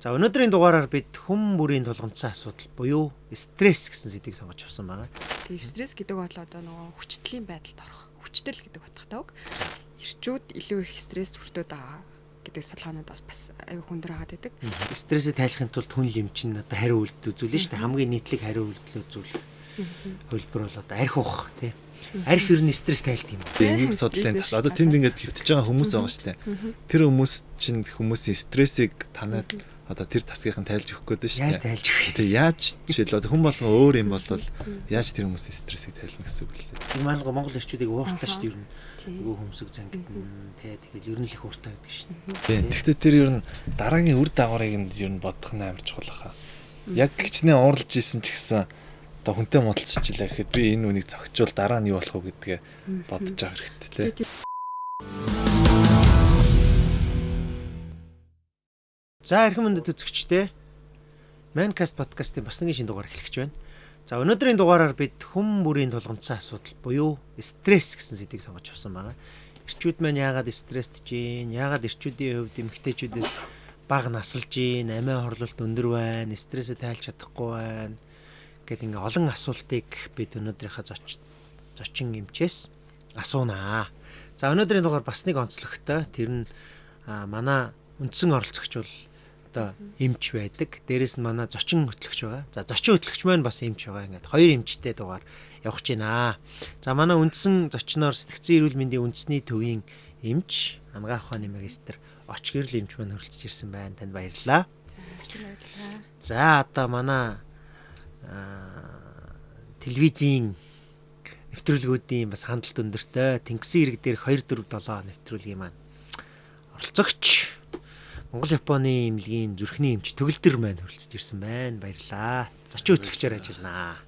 За өнөөдрийн дугаараар бид хүм бүрийн тулгымцсан асуудал буюу стресс гэсэн сэдвийг сонгож авсан байгаа. Тэгээ стресс гэдэг бол одоо нөгөө хүчтэлийн байдалд орох. Хүчтэл гэдэг утгатай үг. Ирчүүд илүү их стресс хүртээд байгаа гэдэг судалгаанууд бас аюу хүндэр хагаад байдаг. Стрессээ тайлахын тулд хүн лимчин одоо хариу үйлдэл үзүүлнэ шүү дээ. Хамгийн нийтлэг хариу үйлдэл үзүүлэх хөлбөр бол одоо арх ухах тий. Арх ер нь стресс тайлт юм. Энийг судлалын тал одоо тэнд ингээд хөвтөж байгаа хүмүүс байгаа шүү дээ. Тэр хүмүүс чинь хүмүүсийн стрессийг танаад одоо тэр тасгийнхан тайлж өгөх гээд шүү Яаж дээ. тайлж өгөх? Тэгээ яаж жишээлбэл хүн болгон өөр юм бол яаж тэр хүмүүсийн стрессийг тайлна гэсэн үг лээ. Тэр малгай Монгол эрчүүдийг ууртаа шүү дээ ер нь. Нөгөө хөмсөг зангидна тий. Тэгэл ер нь л их ууртаа гэдэг шүү дээ. Тэгэхдээ тэр ер нь дараагийн үр дагаврыг нь ер нь бодох нь амар чухал хаа. Яг гिचнээ уурлж исэн ч гэсэн одоо хүнтэй модалцчихлаа гэхэд би энэ үнийг зогчвол дараа нь юу болох вэ гэдгээ бодож байгаа хэрэгтэй тий. За эрхэм мөндөд үзэгчдээ Mancast podcast-ийн бас нэгэн шинэ дугаар эхлэж байна. За өнөөдрийн дугаараар бид хүм бүрийн тулгымцсан асуудал буюу стресс гэсэн сэдвийг сонгож авсан байгаа. Эрчүүд маань яагаад стрессдж гин? Яагаад эрчүүдийн хувьд эмэгтэйчүүдээс бага насалж гин? Амиа хорлолт өндөр байна, стрессээ тайлж чадахгүй байна гэдэг ингээ олон асуултыг бид өнөөдрийнхээ зочин эмчээс асуунаа. За өнөөдрийн дугаар бас нэг онцлогтой. Тэр нь манай үндсэн оролцогч бол одоо эмч байдаг. Дээрээс нь манай зочин хөтлөгч байгаа. За зочин хөтлөгч маань бас эмч байгаа. Ингээд хоёр эмчтэй дугаар явах гэж байна. За манай үндсэн зочноор сэтгцэн эрүүл мэндийн үндэсний төвийн эмч Ангаах ухааны магистр Оч гэрэл эмч маань хүрэлцэж ирсэн байна. Танд баярлалаа. За одоо манай телевизийн нэвтрүүлгүүдийн бас хандлт өндөртэй Тэнгисийн ирэг дээр 2 4 7 нэвтрүүлгийн маань оролцогч Монгол Японы эмнэлгийн зүрхний эмч Төгөлдөр маань хүрэлцэж ирсэн байна. Баярлалаа. Зочин хөтлөгчөөр ажилланаа.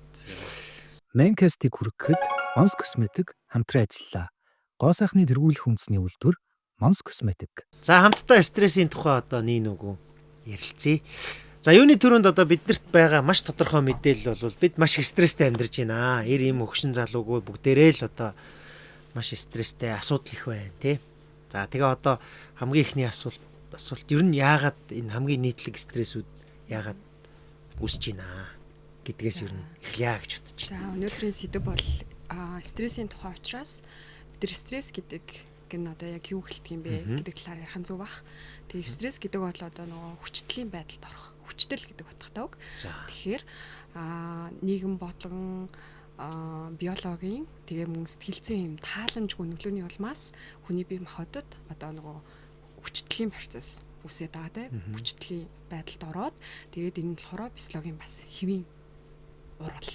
Mancast-ийг хүргэхэд Mons Cosmetic хамтран ажиллаа. Гоо сайхны тэргүүлэх үндэсний үйлдвэр Mons Cosmetic. За хамтдаа стрессийн тухай одоо нэг нүгүү ярилцъя. За юуны төрөнд одоо биднэрт байгаа маш тодорхой мэдээлэл бол бид маш их стресстэй амьдарч байна. Эр юм өгшин залуугүй бүгдээрээ л одоо маш стресстэй асуудал их байна тий. За тэгээ одоо хамгийн ихний асуулт ер нь яагаад энэ хамгийн нийтлэг стрессүүд яагаад үүсэж байна гэдгээс ер нь эхлэе гэж бодож байна. За өнөөдрийн сэдв бол стрессийн тухай учраас бид стресс гэдэг гэн одоо яг юу хэлдэг юм бэ гэдэг талаар ярих зөв бах. Тэгээ стресс гэдэг бол одоо нөгөө хүчтэлийн байдалд орох. Хүчтэл гэдэг утгатай үг. Тэгэхээр нийгэм бодлон биологийн тэгээ мөн сэтгэл зүйн юм тааламжгүй нөлөөний улмаас хүний бие махбодод одоо нөгөө хүчтэлийн процесс үүсээд байгаа тийм хүчтэлийн байдалд ороод тэгээд энэ нь болохоор физиологийн бас хэвийн урвал.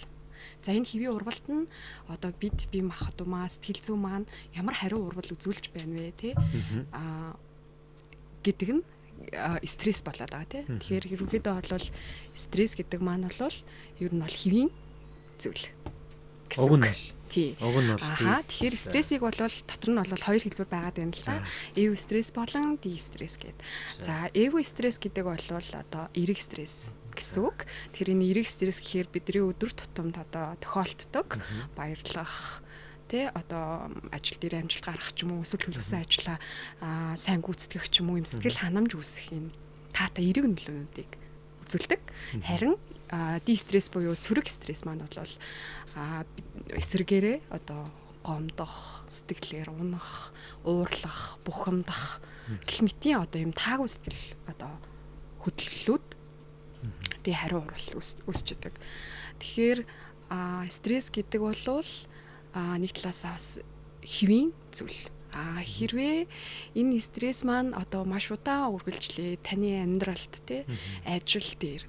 За энэ хэвийн урвалт нь одоо бид бие махбодмаа сэтгэл зүй маань ямар хариу урвал үзүүлж байна вэ тий гэдэг нь стресс болоод байгаа тий. Тэгэхээр ерөнхийдөө бол стресс гэдэг маань бол ер нь бол хэвийн зүйл. Уг нь бол тий. Уг нь бол тэгэхээр стрессийг бол дотор нь бол хоёр хэлбэр байгаад байна л да. Эв стресс болон ди стресс гэдэг. За эв стресс гэдэг бол одоо эерэг стресс гэсэн үг. Тэгэхээр энэ эерэг стресс гэхээр бидний өдөр тутамд одоо тохиолддог баярлах тэ одоо ажил дээр амжилт гаргах ч юм уу эсвэл төлөвлөсөн ажлаа сайн гүйцэтгэх ч юм уу юм сэтгэл ханамж үүсэх юм таатай эерэг нөлөөнүүдийг үзүүлдэг. Харин ди стресс буюу сөрөг стресс маань бол эсрэгээрээ одоо гомдох, сэтгэлээр унах, уурлах, бухимдах гэх мэтийн одоо юм таагүй сэтгэл одоо хөдөлгөлүүд тий хариу урвал үүсч идэг. Тэгэхээр стресс гэдэг бол нэг талаасаа бас хэвийн зүйл. Хэрвээ энэ стресс маань одоо маш удаан үргэлжлээ таны амьдралд тий ажил дээр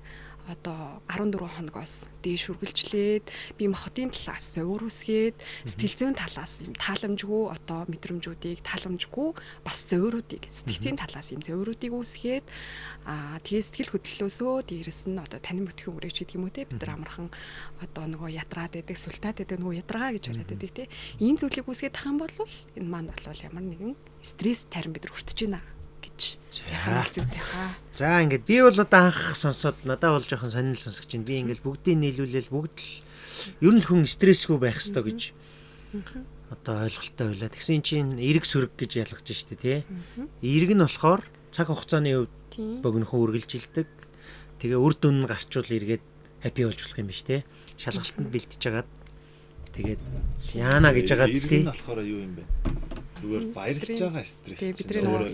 одоо 14 хоногоос дээш үргэлжлээд бие махбодын талаас зовир үсгээд сэтгэл зүйн талаас юм тааламжгүй одоо мэдрэмжүүдийг тааламжгүй бас зовируудыг сэтгцийн талаас юм зовируудыг үсгээд тэгээ сэтгэл хөдлөлөөсөө дээрэс нь одоо таны мөтгөн үрэж гэдэг юм уу те бид нар амархан одоо нөгөө ядраад байдаг султаад байдаг нөгөө ядраа гэж яриад байдаг те ийм зүйлийг үсгээд тах юм бол энэ маань бол ямар нэгэн стресс тарин бид нар хүртэж байна гэж хэлцүүтэй хаа. За ингээд би бол одоо анх сонсоод надад бол жоохон сонирхол сонсогч байна. Би ингээд бүгдийг нийлүүлээл бүгд л ер нь хүн стрессгүй байх ёстой гэж одоо ойлголттой байлаа. Тэгсэн чинь эрэг сөрөг гэж ялгаж штэ тий. Эрэг нь болохоор цаг хугацааны хувьд богинохон үргэлжилдэг. Тэгээ үр дүн нь гарчвал эргээд хаппи болж болох юм биш те. Шалгалтанд бэлтэж хагаад тэгээд яана гэж хагаад тий. Энэ болохоор юу юм бэ? Зүгээр баярлж байгаа стресс. Тэгээ бидний нөгөө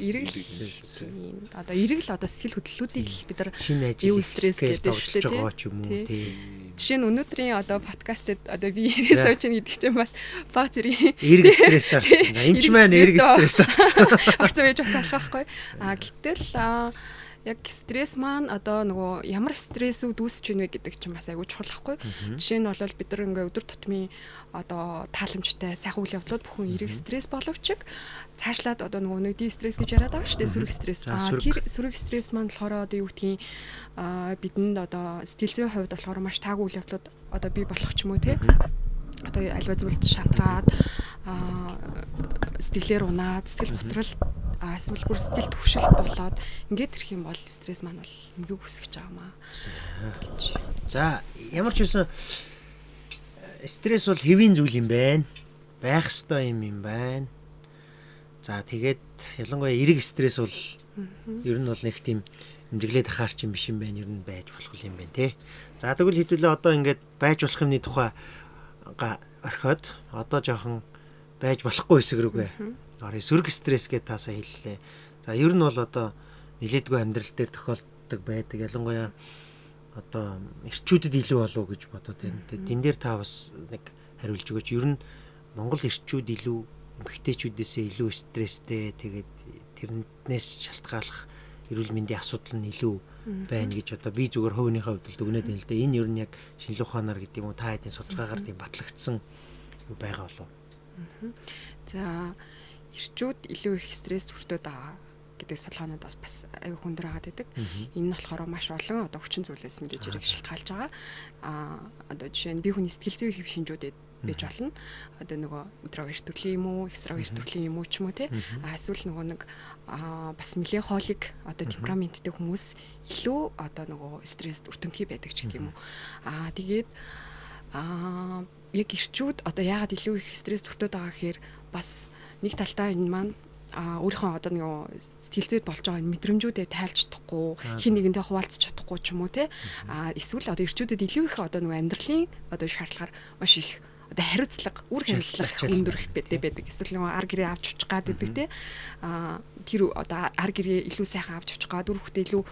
эргэл одоо сэтгэл хөдлөлүүдийг бид нар шинэ ажил стресс гэдэг тавьж байгаа ч юм уу тий. Жишээ нь өнөөдрийн одоо подкастэд одоо би ярээ сууж ийн гэдэг чинь бас баг зэрэг эрг стресс тарцсан. Эмч маань эрг стресс тарцсан. Орцоо яж бас алах байхгүй. Гэтэл яг стресс маань одоо нөгөө ямар стрессүүд үүсэж байна вэ гэдэг чинь бас айгүй чухал байхгүй. Жишээ нь бол бид нар ингээ өдөр тутмын одоо тааламжтай сайхан үйл явдлууд бүхэн эрэг стресс боловч цаашлаад одоо нөгөө нэг ди стресс гэж яриад байгаа шүү дээ, сүрэг стресс. Тэр сүрэг стресс маань болохоор одоо юу гэдгийг бидэнд одоо сэтгэл зүйн хувьд болохоор маш таагүй үйл явдлууд одоо бий болох ч юм уу те. Одоо альва зүйлд шантраад сэтгэлээр унаад сэтгэл готрол эсвэл бүр сэтгэл төвшөлт болоод ингээд ирэх юм бол стресс маань бол эмгэг үсгэж байгаамаа. За ямар ч үсэн стресс бол хэвийн зүйл юм байна. Байх ёстой юм байна. За тэгээд ялангуяа эрэг стресс бол ер нь бол нэг тийм эмзэглээд ахаарч юм биш юм байна. Ер нь байж болох юм байна те. За тэгвэл хэдүүлээ одоо ингээд байж болох юмны тухай орхиод одоо жоохон байж болохгүй хэсэг рүүгээ. Сүрэг стресс гэдэг таасаа хэллээ. За ер нь бол одоо нилээдгүй амьдрал дээр тохиолддог байдаг. Ялангуяа одоо эрчүүдэд илүү болов гэж бодоод байна. Тэн дээр та бас нэг хариулж өгөөч. Ер нь Монгол эрчүүд илүү эмэгтэйчүүдээсээ илүү стресстэй. Тэгээд тэрнээс шалтгааллах эрүүл мэндийн асуудал нь илүү байна гэж одоо би зүгээр хувийнхаа хувьд дүгнээд байна л да. Энэ ер нь яг шинжилгээ ухаанаар гэдэг юм уу та хэдийн судалгаагаар тийм батлагдсан юу байгаа болов. За эрчүүд илүү их стресс хүртээд байгаа гэдэг судалгаанууд бас аюу хүндэр хагаад байдаг. Энэ нь болохоор маш олон одоо хүчин зүйлээс мэдээж хэрэг шалтгаалж байгаа. Одоо жишээ нь бие хүний сэтгэл зүйн хэв шинжүүдэд бийж болно. Одоо нөгөө интроверт төрлийн юм уу, экстраверт төрлийн юм уу ч юм уу те. Эсвэл нөгөө нэг бас меланхолик одоо темпераменттэй хүмүүс илүү одоо нөгөө стресст өртөнхий байдаг ч гэдэг юм уу. Тэгээд яг эрчүүд одоо яагаад илүү их стресст өртөөд байгаа гэхээр бас нэг талдаа энэ маань өөрийнхөө одоо нэг сэтгэл зүйд болж байгаа мэдрэмжүүдэд тайлж чадахгүй, хин нэгэндээ хуваалцах чадахгүй ч юм уу те. Эсвэл одоо эрчүүдэд илүү их одоо нэг амьдралын одоо шаардлагаар маш их одоо хариуцлага, үр хариуцлага өндөр их байдаг. Эсвэл нэг ар гэрээ авч авчих гад байдаг те. Тэр одоо ар гэрээ илүү сайхан авч авчих гад үр хөвгтөө илүү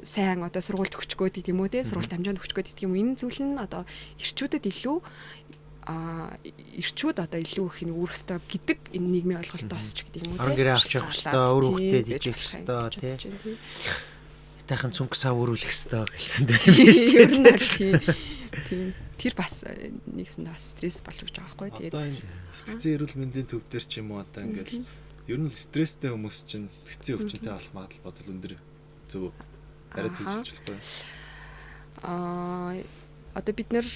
сайн одоо сургуульд өгч гээд гэдэг юм уу те. Сургуульд дамжаанд өгч гээд гэдэг юм. Энэ зүйл нь одоо эрчүүдэд илүү эрчүүд одоо илүү их нэг үүрхстэй гэдэг энэ нийгмийн ойлголтоос ч гэдэг юм уу те. Ар гэрээ авч явах хэрэгтэй, үр хөвгтөө дижих хэрэгтэй те. Тайхан цүнх сав өрүүлэх хэрэгтэй гэлээ. Тийм. Тэр бас нэгсэн бас стресс болж өгч байгаа байхгүй. Тэгээд одоо сэтгцэн эрүүл мэндийн төв дээр ч юм уу одоо ингээл ер нь стресстэй хүмүүс чинь сэтгцэн өвчнөд болох магадлал бодол өндөр зөв арай тийж болохгүй. Одоо бид нэр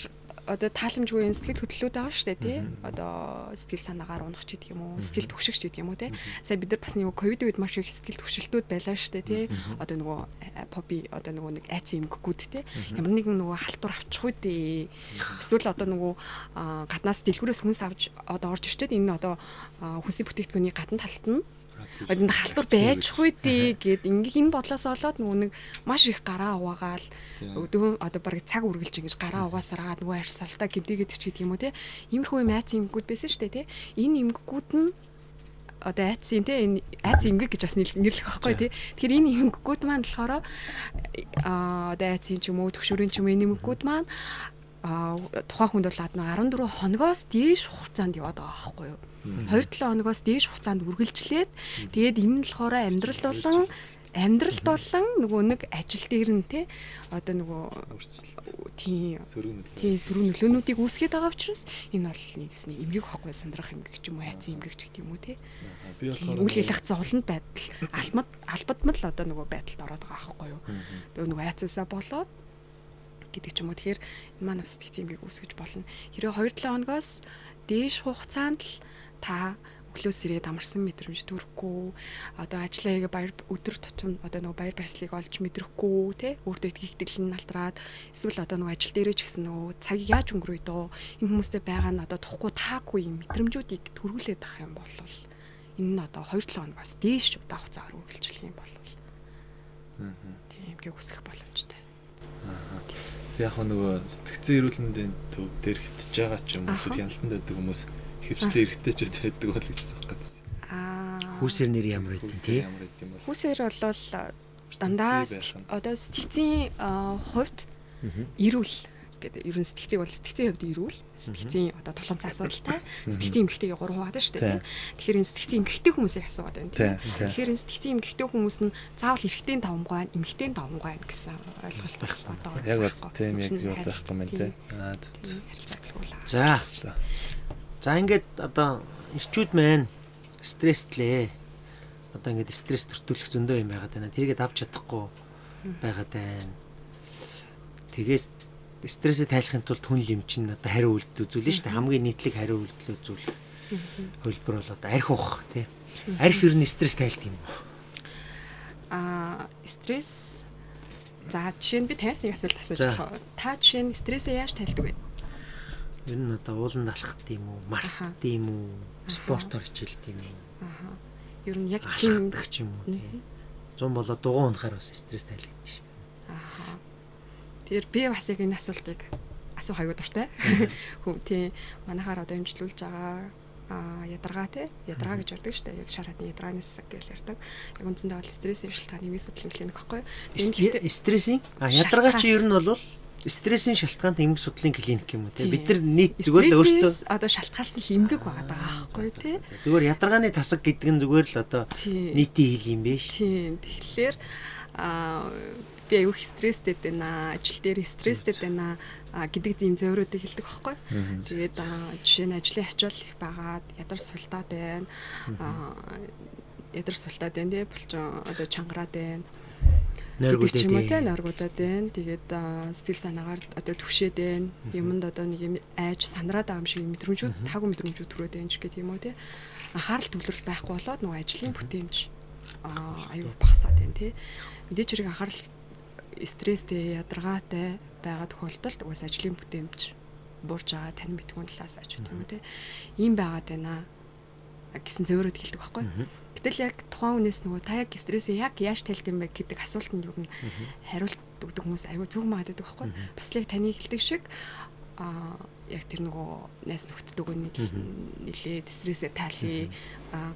одоо тааламжгүй сэтгэл хөдлөлүүд байгаа шүү дээ тий. Одоо сэтгэл санаагаар унах ч гэдэг юм уу, сэтгэл түгших ч гэдэг юм уу тий. Сая бид нар бас нэг ковид үед маш их сэтгэл түгшилтүүд байлаа шүү дээ тий. Одоо нөгөө поби одоо нөгөө нэг айцын эмгэгүүд тий. Ямар нэгэн нөгөө халтур авчих үедээ эсвэл одоо нөгөө гаднаас дэлгүүрээс хүнс авч одоо орж ирчээд энэ одоо хүнсийн бүтээгдэхүүний гадна талд нь одоо халтур байж хүйдээ гэд ингээ энэ бодлоос олоод нөгөө нэг маш их гараа угаагаал өдөө одоо бараг цаг үргэлж ингэж гараа угаасараад нөгөө арьсалтаа гэмтээгээд ч гэдэг юм уу те. Иймэрхүү юм айц эмгэгүүд байсан шүү дээ те. Энэ эмгэгүүд нь одоо айцын те энэ айц эмгэг гэж бас нэрлэх байхгүй те. Тэгэхээр энэ эмгэгүүд маань болохоор одоо айцын ч юм уу төгшөрийн ч юм уу энэ эмгэгүүд маань тухайн хүнд бол 14 хоногоос дээш хугацаанд яваад байгаа байхгүй юу. 2-7 хоногоос дээш хугацаанд үргэлжлээд тэгээд энэ нь болохоор амьдрал болон нөгөө нэг ажил дээр нь те одоо нөгөө тийм сөрөг нөлөөнүүдийг үүсгэж байгаа учраас энэ бол нэгсний эмгэг байхгүй сандрах эмгэг ч юм уу хайцсан эмгэг ч гэдэг юм уу те. Үйл хэлэх зовлонд байдал албадмал одоо нөгөө байдалд ороод байгаа байхгүй юу. Тэгээ нөгөө хайцсаа болоод гэдэг ч юм уу. Тэгэхээр энэ маань бас сэтгцэн эмгэг үүсгэж болно. Хэрэг 2-7 хоногоос дээш хугацаанд л та өглөөс ирээд амарсан мэдрэмж төрөхгүй одоо ажиллаа хийгээ баяр өдөр тутам одоо нөгөө баяр баясгалыг олж мэдрэхгүй те өөртөө итгэл нь алдраад эсвэл одоо нөгөө ажил дээрээ ч гэсэн нөгөө цаг яаж өнгөрөө дөө энэ хүмүүстэй байгаа нь одоо тухгүй таагүй мэдрэмжүүдийг төрүүлээд ах юм бол энэ нь одоо 2-7 хоногоос дээш удаа хугацаагаар үргэлжлэх юм бол тийм эмгэг үсгэх боломжтой. Яг нөгөө сэтгцэн эрүүл мэндийн төв дээр хөвтөж байгаа ч юм уу эсвэл хяналтанд байдаг хүмүүс хөвчлээ эргэтэй ч байдаг бол гэж байна. Хүүсээр нэр ямар байдیں۔ Тий. Хүүсээр бол дандаа одоо сэтгцийн хувьд эрүүл гэдэг ерөн сэтгцийг бол сэтгцийн хувьд эрүүл сэтгцийн одоо толгомцоо асуудалтай сэтгцийн эмгэгтэйг 3 хуваадаг шүү дээ. Тэгэхээр энэ сэтгцийн эмгэгтэй хүмүүсийг асуугаад байна тийм. Тэгэхээр энэ сэтгцийн эмгэгтэй хүмүүс нь заавал эрэгтэй 5 гуайн эмгэгтэй 5 гуайн гэсэн ойлголт байх одоо. Яг бол тийм яг юу байхгүй юм тийм. За ингээд одоо ирчүүд маань стресслээ. Одоо ингээд стресс төртүүлэх зөндөө юм байгаад байна. Тэргээд авч чадахгүй байгаад байна. Тэгээд стрессээ тайлахын тулд хүн юм чинь одоо хариу үйлдэл үзүүлнэ шүү дээ. Хамгийн нийтлэг хариу үйлдэл үзүүлэх хөлбөр бол одоо арх уух тий. Арх ер нь стресс тайлдаг юм уу? Стресс за жишээ нь би танаас нэг асуулт асууж байгаа. Та жишээ нь стрессээ яаж тайлдаг вэ? Ер нь одоо уулан далахт юм уу, мартд юм уу, спортоор хичээлд юм уу? Ер нь яг тийм ч юм уу тий. 100 болоо дугуй унахаар бас стресс тайлгддаг шүү дээ. Тэр би бас яг энэ асуултыг асуух аягүй дуртай. Хүм тий манайхаар одоо имжлүүлж байгаа ядаргаа тий ядаргаа гэж ярьдаг шүү дээ. Яг шар хадны ядаргаанаас гэж ярьдаг. Яг үндсэндээ бол стрессийн шалтгаан нэмийн судлалын клиник гэхгүй. Стрессийн ядаргаа чи ер нь бол стрессийн шалтгаанд эмгэг судлалын клиник юм уу тий. Бид нар нийт зүгээр л өөртөө одоо шалтгаалсан л эмгэг байгаа байхгүй тий. Зүгээр ядаргааны тасаг гэдэг нь зүгээр л одоо нийтийн хэл юм биш. Тий. Тэгэхээр би аюу стресстэй байна, ажил дээр стресстэй байна гэдэг зэм зөөрүүдийг хэлдэг байхгүй. Тэгээд жишээ нь ажлын ачаал их байгаад ядар султаад байна. Ядар султаад байна тий болчоо одоо чангараад байна. Нойргуудад байна. Тэгээд сэтгэл санаагаар одоо төвшөөд байна. Юмд одоо нэг юм айж санараад байгаа юм шиг мэдрэмжүүд таагүй мэдрэмжүүд төрөөд байна ч гэх юм уу тий. Анхаарал төвлөрөл байхгүй болоод нөгөө ажлын бүтээмж аюу багасаад байна тий. Мэдээж хэрэг анхаарал стресстэй ядаргаатай байгаа тохиолдолд угаас ажлын бүтээмж буурж байгаа тань мэдгүн талаас аж тийм үү те ийм байгаад байна гэсэн зөөрөд хэлдэг байхгүй. Гэтэл яг тухайн хүнээс нөгөө та яг стрессээ яг яаж тайлт юм бэ гэдэг асуултанд юу нэг хариулт өгдөг хүмүүс аюу зөв магаддаг байхгүй. Бас л яг таны хэлдэг шиг яг тэр нөгөө найс нөхдөд өгөө нилээд стрессээ тайлъя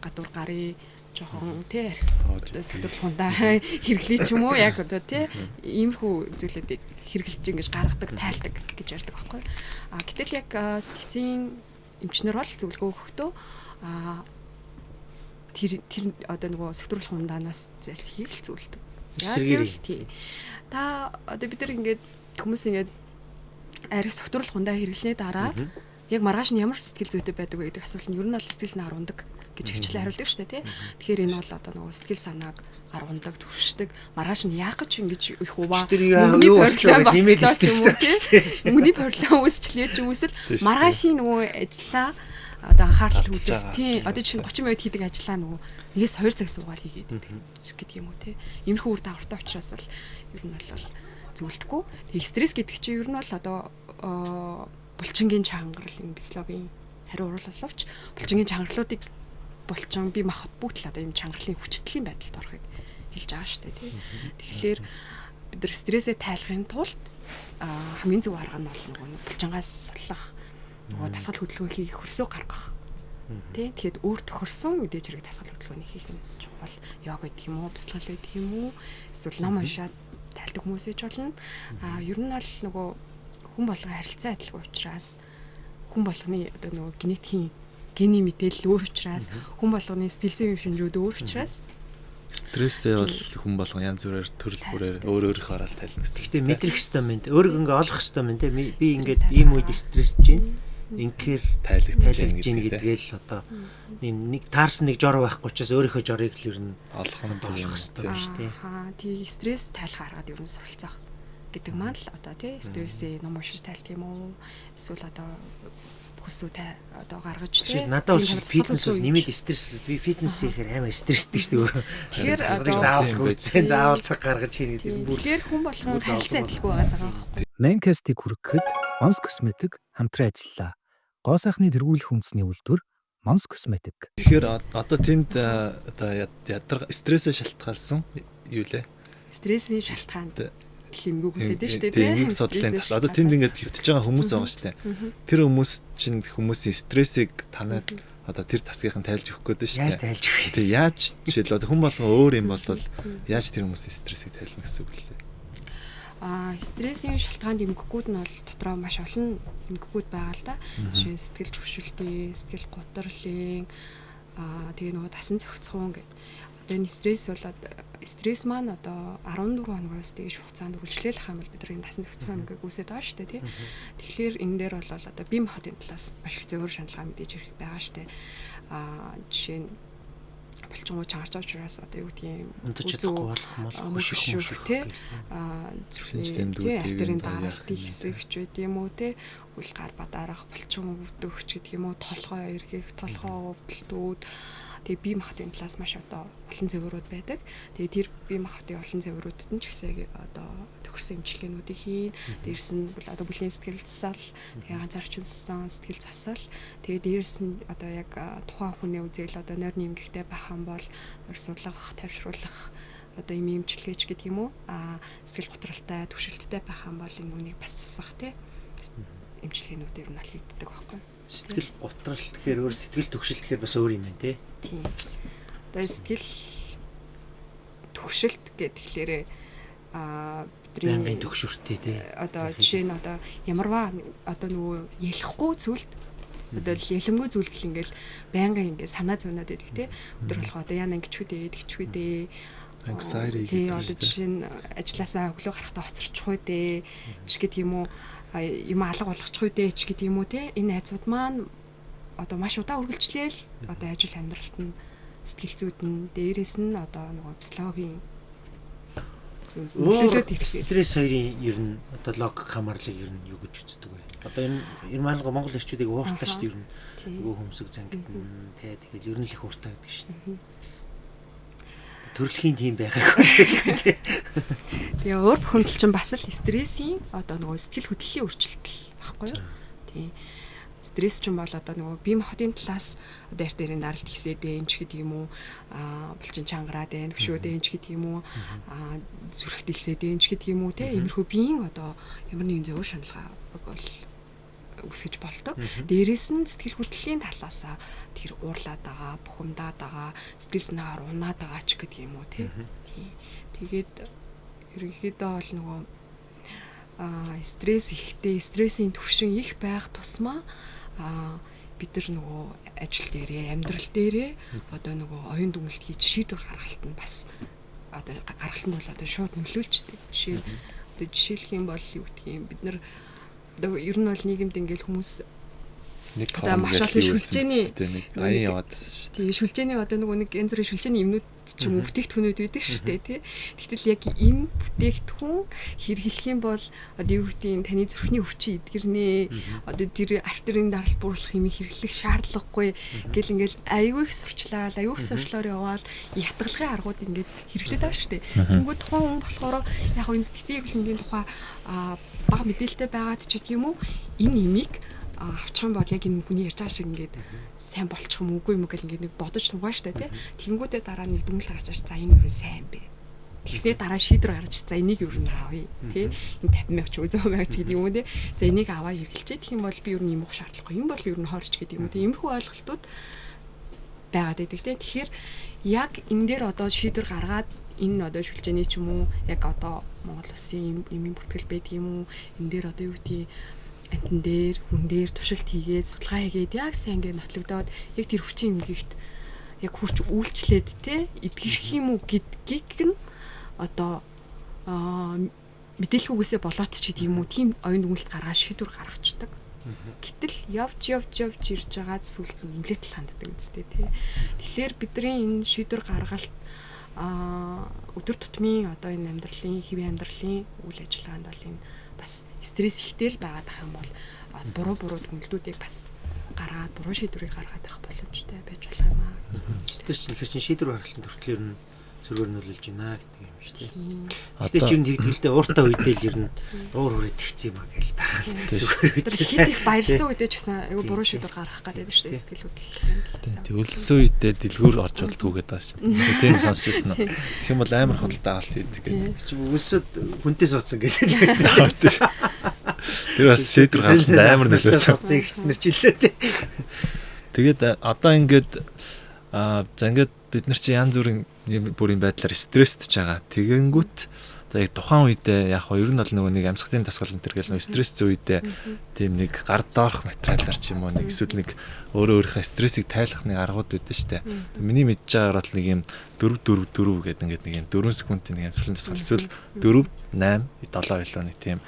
гадуур гарыг жоохон тий одоо сэтгүүлхундаа хэрэглэе ч юм уу яг одоо тий иймэрхүү зүйлүүдийг хэрэглэж ингэж гаргадаг тайлдаг гэж ярьдаг байхгүй. Гэтэл яг сэтгцийн эмчнэр бол зөвлөгөө өгөхдөө тэр одоо нөгөө сэтгүүлхундаанаас зайлсхийх зөвлөдөг. Яг тий. Та одоо бид нар ингээд хүмүүс ингээд арх сэтгүүлхундаа хэрэглэнээ дараа яг маргааш нь ямар сэтгэл зүйтэй байдаг вэ гэдэг асуулт нь ер нь бол сэтгэл санаа гаруундаг гэж хвчлээ хариулдаг шүү дээ тий. Тэгэхээр энэ бол одоо нөгөө сэтгэл санааг гаруундаг төвшдөг маргааш нь яах гэж ингэж их хуваа мөнгөний проблем үүсчлээ ч юм эсвэл маргаашийн нөгөө ажиллаа одоо анхаарал төвлөрөх тий одоо чинь 30 минут хийдэг ажиллаа нөгөө нэгээс 2 цаг суугаад хийгээд гэдэг юм уу тий. Иймэрхүү үр дагавартай учраас бол ер нь бол зөвлөдөггүй. Тэгээ стресс гэдэг чинь ер нь бол одоо булчингийн чангарал энэ физиологийн хариу урал боловч булчингийн чангалуудыг булчин бие махбод бүгд л одоо юм чангарлын хүчтэлийн байдалд орохыг хэлж байгаа шүү дээ тий. Тэгэхээр бид нар стрессээ тайлахын тулд хамгийн зөв арга нь бол нөгөө булчингаас судлах нөгөө дасгал хөдөлгөөн хийх хөсөө гаргах тий. Тэгэхээр өөр тохирсон мэдээж хэрэг дасгал хөдөлгөөний хийх нь чухал йог гэдэг юм уу бяцлал гэдэг юм уу эсвэл ном уншаад тайлдаг хүмүүс ээж болно. Ер нь бол нөгөө хүн болгон харилцаа адилгүй учраас хүн болгоны одоо нөгөө генетикийн гений мэдээлэл өөр учраас хүн болгоны сэтгэл зүйн шинжүүд өөр учраас стрессээ бол хүн болгон янз бүрээр төрөл бүрээр өөр өөрөөр тайлна гэсэн. Гэтэ мэдрэх хэвээр мэн өөрийгөө ингээ олох хэвээр мэн те би ингээд ийм үед стрессж байна. Инхээр тайлагдаж байна гэдгээл одоо нэг таарсан нэг жор байхгүй учраас өөрийнхөө жорыг л ер нь олох нь зөв юм шүү дээ. Тий стресс тайлах аргад ер нь суралцах гэдэг маань л одоо тий стрессээ ном уншиж тайлт юм уу эсвэл одоо хөсөөтэй одоо гаргаж тий надад бол фитнес бол нэмээд стресс би фитнес хийхээр амар стресстэй шүү дээ. Тэгэхээр заавал цаг гаргаж хийнэ гэдэг юм. Тэгэхээр хүн болгон харилцаа адилгүй байгаа байхгүй. Maincast-ийг хүрэхэд Once Cosmetic хамтран ажиллаа. Гоо сайхны тэргүүлэх үндэсний үйлдвэр Mons Cosmetic. Тэгэхээр одоо тэнд одоо ядарга стрессээ шалтгаалсан юу лээ? Стрессийн шалтгаанд хэмгүүг үсэдэж штэ тийм. Судлалын тал. Одоо тэнд ингээд хөвтөж байгаа хүмүүс байгаа штэ. Тэр хүмүүс чинь хүмүүсийн стрессийг танаад одоо тэр тасгийнхан тайлж өгөх гээд штэ. Яаж тайлж өгөх вэ? Тэгээ яаж жишээл одоо хүн болгон өөр юм бол яаж тэр хүмүүсийн стрессийг тайлна гэсэн үг лээ. Стрессийн шалтгаанд эмгэгүүд нь бол дотроо маш олон эмгэгүүд байгаа л да. Жишээ нь сэтгэл төвшөлтийн, сэтгэл гутралын тэгээ нөгөө дасан зохицохуун гэдэг. Одоо энэ стресс маань одоо 14 хоногоос дээш хугацаанд үргэлжлүүлэх юм бол бид нар энэ дасан зохицохуун эмгэг үүсэж байгаа шүү дээ тий. Тэгэхээр энэ дээр бол одоо бие махбодын талаас маш их зөвөр шаналгаа мэдээж ирэх байгаа шүү дээ. Жишээ нь булчингуу чангарч учраас одоо юу гэдгийг унтаж чадахгүй болох мол хөшөөх тий зүрхний тий артерийн дараалтын хэсэг ч байд юм уу тий үл гар бадарах булчин өвдөгч гэдэг юм уу толгой эргэх толгой өвдөлтүүд тэгээ бие махбодын талаас маш одоо олон зөвөрүүд байдаг. Тэгээ тэр бие махбодын олон зөвөрүүдэд нь ч гэсэн одоо төгссөн эмчилгээнүүдийг хийн. Дээрс нь одоо бүлийн сэтгэл засал, тэгээ ганцаарчилсан сэтгэл засал, тэгээ дээрс нь одоо яг тухайн хүний үзэл одоо нойрны эмгэгтэй байх юм бол нойр судлах, тавьшруулах одоо ийм эмчилгээч гэдэг юм уу? Сэтгэл готролтой, төвшөлттэй байх юм бол энэ үнийг бас засах тий эмчилгээнүүд ер нь аль хийгддэг байхгүй. Сэтгэл готрол тэгэхээр өөр сэтгэл төвшил гэхээр бас өөр юм байна тий. Тийм. Одоо сэтгэл төвшөлт гэхлээр бидний төгшөртэй тий. Одоо жишээ нь одоо ямарваа одоо нөгөө ялахгүй зүйлд одоо ялэмгүй зүйл гэл ингээл байнгын ингээ санаа зовноод байдаг тий. Өдөр болгоо одоо яна ингэчвүдээ anxiety тий одоо жишээ нь ажилласаа өглөө гарахтаа хоцорчих үү дээ. Ч гэдэг юм уу юм алга болгочих үү дээ ч гэдэг юм уу тий. Энэ айцууд маань одоо маш удаа үргэлжлээл одоо ажил амьдралт нь сэтгэл зүйд нь дээрээс нь одоо нөгөө психологийн стресс хоёрын ер нь одоо логик хамаарлыг ер нь юу гэж үздэг вэ? Одоо энэ ермaalга Монгол эрчүүдийг ууртаа шүү дээ ер нь. Нөгөө хөмсөг зангидна тий тэгэл ер нь л их ууртаа гэдэг шүү дээ. Төрөлхийн тийм байгаагүй тий. Тэгээ өөр бухимдал чинь бас л стрессийн одоо нөгөө сэтгэл хөдлөлийн өөрчлөлт багхгүй юу? Тий. Стресс ч юм бол одоо нөгөө бие махбодын талаас одоо арт дээрийн даралт хийсээд энэ ч гэдэг юм уу булчин чангараад энэ төвшөөд энэ ч гэдэг юм уу зүрх дэлсээд энэ ч гэдэг юм уу те иймэрхүү биеийн одоо ямар нэгэн зөв шаналгаа бол үсгэж болдог. Дээрээс нь сэтгэл хөдлөлийн талаасаа тэр уурлаад байгаа, бухимдаад байгаа, сэтгэл санаагаар унаад байгаа ч гэдэг юм уу те. Тэгээд ерөнхийдөө бол нөгөө стресс ихтэй, стрессийн түвшин их байх тусмаа бид нар нөгөө ажил дээрээ, амьдрал дээрээ одоо нөгөө оюун дүгнэлт хийж шийдвэр гаргалт нь бас одоо гаргалтанд бол одоо шууд нөлөөлжтэй. Жишээлх юм бол юу гэдгийг бид нар одоо ер нь бол нийгэмд ингээл хүмүүс одоо маш олон шүлжээний аян яваад шүү дээ. Шүлжээний одоо нөгөө нэг янз бүрийн шүлжээний юмнууд ч юм уу бүтээгдэхүүнүүд байдаг шүү дээ тий. Тэгтэл яг энэ бүтээгдэхүүн хэрэглэх юм бол одоо юу гэдгийг таны зүрхний өвчин эдгэрнэ. Одоо тэр артерийн даралт бууруулах юм хэрэглэх шаардлагагүй гэл ингээл аюу их сурчлаад аюу их сурчлаар яваал ятгалгын аргууд ингээд хэрэглээд байгаа шүү дээ. Тэнгүү тухайн хүн болохоор яг энэ сэтгцийн эргэлэнгийн тухай бага мэдээлэлтэй байгаад ч гэдэг юм уу энэ имийг авчих юм бол яг энэ хүний ярьж байгаа шиг ингээд сайн болчих юм үгүй юм гэл ингээд нэг бодож тугаа штэ тий. Тэгэнгүүтээ дараа нэг дүнлэг гаргаж за энэ юу сайн бэ. Тэгснээ дараа шийдвэр гаргаж за энийг юу н авъя тий. Энэ 50,000 ч 100,000 ч гэдэг юм уу тий. За энийг аваа хэрэглэчээ гэх юм бол би юу н юм уух шаардлагагүй. Энэ бол юу н хорч гэдэг юм уу тий. Иймэрхүү ойлголтууд байгаад байдаг тий. Тэгэхээр яг энэ дээр одоо шийдвэр гаргаад энэ одоо шүлжээний ч юм уу яг одоо Монгол Улсын эмийн бүртгэл байдаг юм уу энэ дээр одоо юу гэдгийг антен дээр хүн дээр туршилт хийгээд судалгаа хийгээд яг сайн ингээд нотлогдоод яг тэр хүчин эмгэгт яг хурц үйлчлээд те эдгэрх юм уу гэдгийг нь одоо мэдээлэлгүйгээсээ болоод ч гэдэг юм уу тийм оюун дүгнэлт гаргаад шийдвэр гаргацдаг. Гэтэл явж ирж байгаад сүлд нь имлэгтэл ханддаг үстэй те. Тэгэхээр бидний энэ шийдвэр гаргалт өдөр тутмын одоо энэ амьдралын хэвийн амьдралын үйл ажиллагаанд бол энэ бас стресс ихтэй л байгаад байгаа юм бол буруу дүгнэлтүүдийг бас гаргаад буруу шийдвэрийг гаргаад авах боломжтой байж болох юм аа. Стресс чинь шийдвэр гаргалтын төрөлөөр нь зүргээр нөлөөлж байна гэдэг юм шүү дээ. Одоо Тэгтээ ч юм тэгдэлтэй ууртаа үедээ л ер нь уур хүрээ тэгсэн юм аа гэж дараа нь зүгээр Тэр хэд их баярлсан үедээ ч гэсэн айгүй буруу шийдвэр гаргах гэдэг шүү дээ сэтгэл хөдлөл. Тэг өлсөн үедээ дэлгүүр орж болдгоо гэдэг байгаа шүү дээ. Тийм сонсч байсан уу? Тэгэх юм бол амар худалдаа авалт хийдэг гэдэг. чи өлсөд хүнтэй суудсан гэдэг байсан. Тэр бас шийдвэр гаргах амар нөлөөсөн. Суудсан ихчнэр ч илээ тий. Тэгээд одоо ингээд за ингээд бид нар чи янз бүрийн бүрийн байдлаар стресстэй ч байгаа. Тэгэнгүүт за яг тухайн үедээ яг хоо ер нь бол нөгөө нэг амьсгалын дасгал энэ төр гэл нөгөө стресс үедээ тийм нэг гар доорх материалаар ч юм уу нэг эсвэл нэг өөрийнхөө стрессийг тайлах нэг аргууд байдаг шүү дээ. Миний мэдж байгаагаар бол нэг юм 4 гэдэг ингээд нэг юм 4 секундын нэг амьсгалын дасгал эсвэл 4 8 7 илүү нэг тийм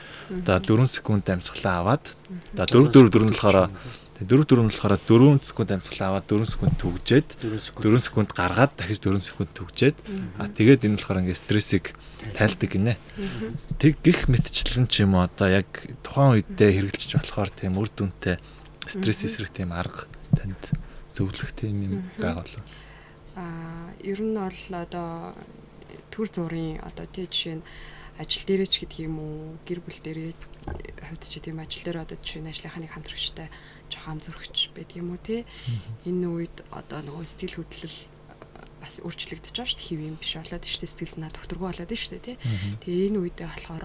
одоо 4 секунд амьсгалаа аваад одоо 4 болохоор 4 болохоор 4 секунд амьсгалаа аваад 4 секунд түгжээд 4 секунд гаргаад дахиж 4 секунд түгжээд тэгээд энэ болохоор ингээд стрессийг тайлдаг гинэ. Тэг гих мэтчлэн ч юм уу одоо яг тухайн үедээ хэрэгжилж болохоор тийм үр дүнтэй стресс эсрэг тийм арга танд зөвлөх тийм юм байгуулав. Ер нь бол одоо төр зургийн одоо тий жишээ нь ажил дээрээ ч гэдэг юм уу гэр бүл дээрээ хувьд ч тийм ажил дээр одоо жишээ нь ажлынхаа нэг хамтрагчтай жоохон зөрөгч байдаг юм уу тий энэ үед одоо нөгөө сэтгэл хөдлөл бас өөрчлөгдөж байгаа шүү дээ хэв юм биш болоод шүү дээ сэтгэл санаа докторгүй болоод шүү дээ тий тэгээ энэ үедээ болохоор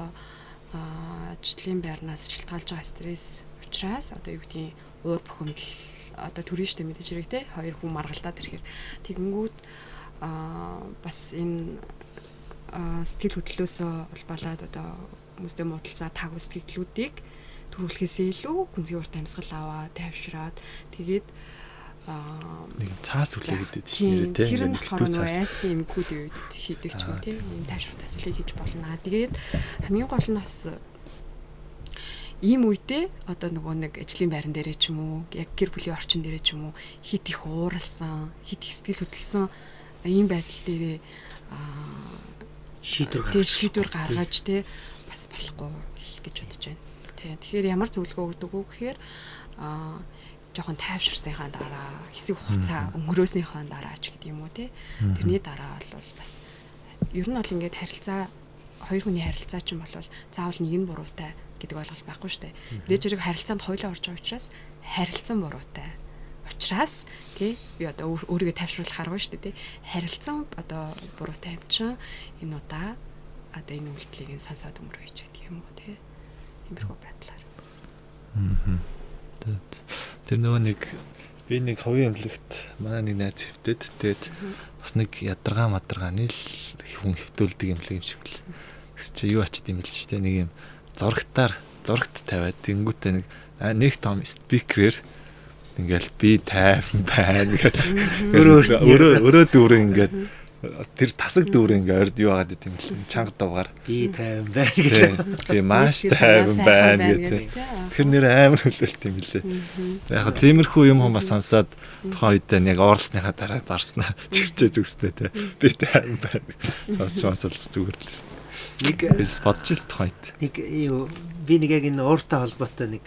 ажлын байрнаас шилтгаалж байгаа стресс учраас одоо юу гэдгийг уур бухимдал одоо төрийн штэ мэдээж хэрэг тий хоёр хүн маргалдаад ирэхээр тэгэнгүүт бас энэ сэтгэл хөдлөлөөсөө улбалаад одоо хүмүүстэй муудалцаа таг сэтгэлдлүүдийг төрүүлэхээсээ илүү гүнзгий урт амьсгал аваа тайвшраад тэгээд нэг цаас үлээгээд тийм нэрээ тэр нь болохоор нөгөө айцын эмгүүд үед хийдэг ч юм тийм ийм тайвшрах таслыг хийж болно. Тэгээд хамгийн гол нь бас ийм үедээ одоо нөгөө нэг ажлын байран дээрээ ч юм уу яг гэр бүлийн орчин дээрээ ч юм уу хит их ууралсан хит их сэтгэл хөдлсөн ийм байдал дээрээ шийдвэр гаргаж тий бас болохгүй гэж бодож байна. Тэгэхээр ямар зөвлөгөө өгдөг үү гэхээр жоохон тайвширсныхаа дараа хэсэг хугацаа өнгөрөөснийхаа дараа ч гэдэг юм уу тий. Тэрний дараа бол бас ер нь бол ингээд харилцаа хоёр хүний харилцаа ч юм бол заавал нэг нь буруутай гэдэг ойлголт байхгүй шүү дээ. Мэдээж хэрэг харилцаанд хоёулаа орж байгаа учраас харилцан буруутай. Учраас тий би одоо өөрийгөө тайвшруулах арга шүү дээ тий. Харилцан одоо буруутай юм чинь энэ удаа одоо энэ үйлдэлийг сонсоод өнгөрөөч гэдэг юм уу тий. Иймэрхүү байдлаар. Тэр нөгөө нэг би нэг хувийн эмнэлэгт манай нэг найз хэвтээд тэгээд бас нэг ядаргааны л хүн хэвтүүлдэг эмнэлэг юм шиг л. Гэвч чи юу ачд юм бэл ч тий нэг юм зурагт тавиад тэнгүүтээ нэг том спикерээр ингээл би тайван байна гэдэг өөрөө дүүрэн ингээд тэр тасаг дүүрэн ингээд юу агаад идэм бэл чанга давгаар би тайван байна гэдэг. Би маш тайван байна гэдэг. Тэр нэр амар хөлөөлт юм билээ. Яг тиймэрхүү юм хүмүүс сонсоод тухайн үедээ яг уурласныхаа дараа барснаа чивчээ зүгстэй те. Би тайван байна. Сонсож зүгээр л. Нэг бодчихс тухайд. Нэг би нэг яг энэ ууртай холбоотой нэг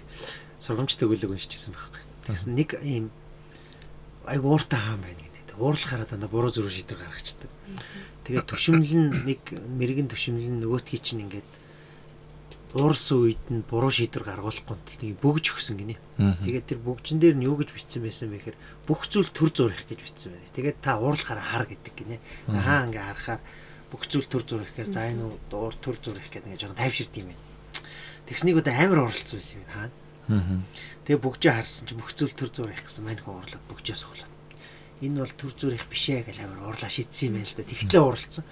сургамжтай өгүүлэг уншижсэн байхгүй. Тэгсэн нэг ийм айгу ууртай хаан байна гинэ. Уурлахаараа дандаа буруу зүрх шийдвэр гаргачдаг. Тэгээд төвшмөл нь нэг мэрэгэн төвшмөл нь нөгөөтгий чинь ингээд уурсан үед нь буруу шийдвэр гаргуулахгүй нэг бөгж өгсөн гинэ. Тэгээд тэр бөгжин дээр нь юу гэж бичсэн байсан бэ гэхээр бүх зүйл төр зурх гэж бичсэн байна. Тэгээд та уурлахаараа хар гэдэг гинэ. Хаа ингээ харахаар бүх зүйл төр зурх гэхээр за энэ дуур төр зурх гэдэг ингээ жоохон тайвширд юм байна. Тэгснийг удаа амар уурлцсан байсан юм хаа. Тэгээ бөгжөө харсан чи бүх зүйл төр зурх гэсэн мань хүн уурлаад бөгжөө сохлоо. Энэ бол төр зүрх биш ээ гэж амар уурлаа шийдсэн юм байна л да. Тэгтлээ уурлцсан.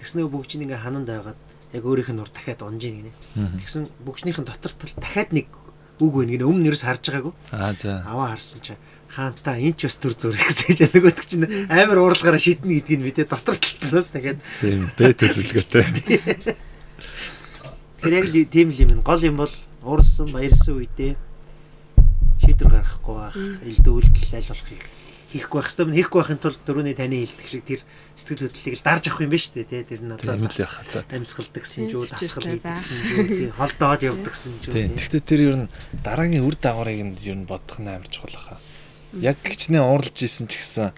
Тэгснээ бөгжин ингээ хананд байгаад яг өөрийнх нь ур дахиад унжин гинэ. Тэгсэн бөгжнийхэн дотор тал дахиад нэг үг байна гинэ. Өмнө нэрс харж байгаагүй. За. Аваа харсан чи хаантаа энэ ч бас төр зүрх гэсэн нөгөөд чинь амар уурлахаараа шийднэ гэдгийг мэдээ дотор талаас дахиад тийм бэ төлөвлөгөөтэй. Тэр яг тийм л юм. Гол юм бол уурсан баярсан үедээ шийдвэр гаргахгүй байх. Элдв үйлдэл аль болохыг хийхгүй байх хэвээр хийхгүй байхын тулд дөрөвний таны хэлдэг шиг тэр сэтгэл хөдлөлийг л дарж авах юм байна шүү дээ тий. Тэр нь одоо амьсгалдаг гэсэн ч үү, дасгал хийдэг гэсэн ч үү, холдоод явдаг гэсэн ч үү. Тийм. Гэхдээ тэр ер нь дараагийн үр дагаврыг нь ер нь бодох нь амар чухал хаа. Яг гिचнээ уурлж исэн ч гэсэн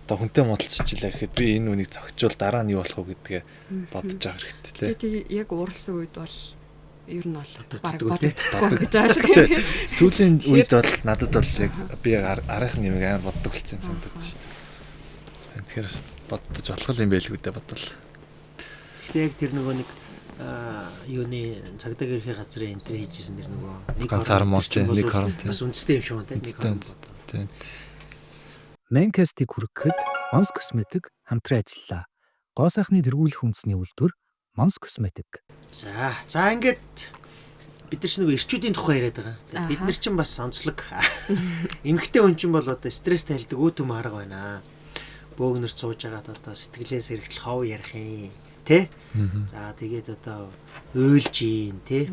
одоо хүнтэй муудалцчихлаа гэхэд би энэ үнийг зохицуул дараа нь юу болох вэ гэдгээ бодож байгаа хэрэгтэй тий. Тэгээ яг уурсан үед бол ер нь бол баг бодогддог гэж байгаа шиг. Сүүлийн үед бол надад бол яг би арайхан юм амар боддог болсон юм санагдаж байна шүү дээ. Тэгэхээр бодож болох юм байлгүй дээ бодвол. Гэтэ яг тэр нөгөө нэг юуны цагдаа гэрхийн газрын энтер хийжсэн тэр нөгөө нэг ганцаар морч нэг хоромт бас үндэстэй юм шиг байна тий. Mancast-ийг хүргэхэд Mons Cosmetic хамтран ажиллаа. Гоо сайхны тэргүүлэх үндэсний үйлдвэр Mons Cosmetic. За ингээд бид нар ч нөгөө эрчүүдийн тухай яриад байгаа. Бид нар ч бас онцлог. Эмэгтэй хүн чинь бол одоо стресс тайлдаг өөтөм арга байна. Бөөгнөр сууж агаад одоо сэтгэлээс эргэл хов ярих юм. Тэ? За тэгээд одоо уйлж гин тэ.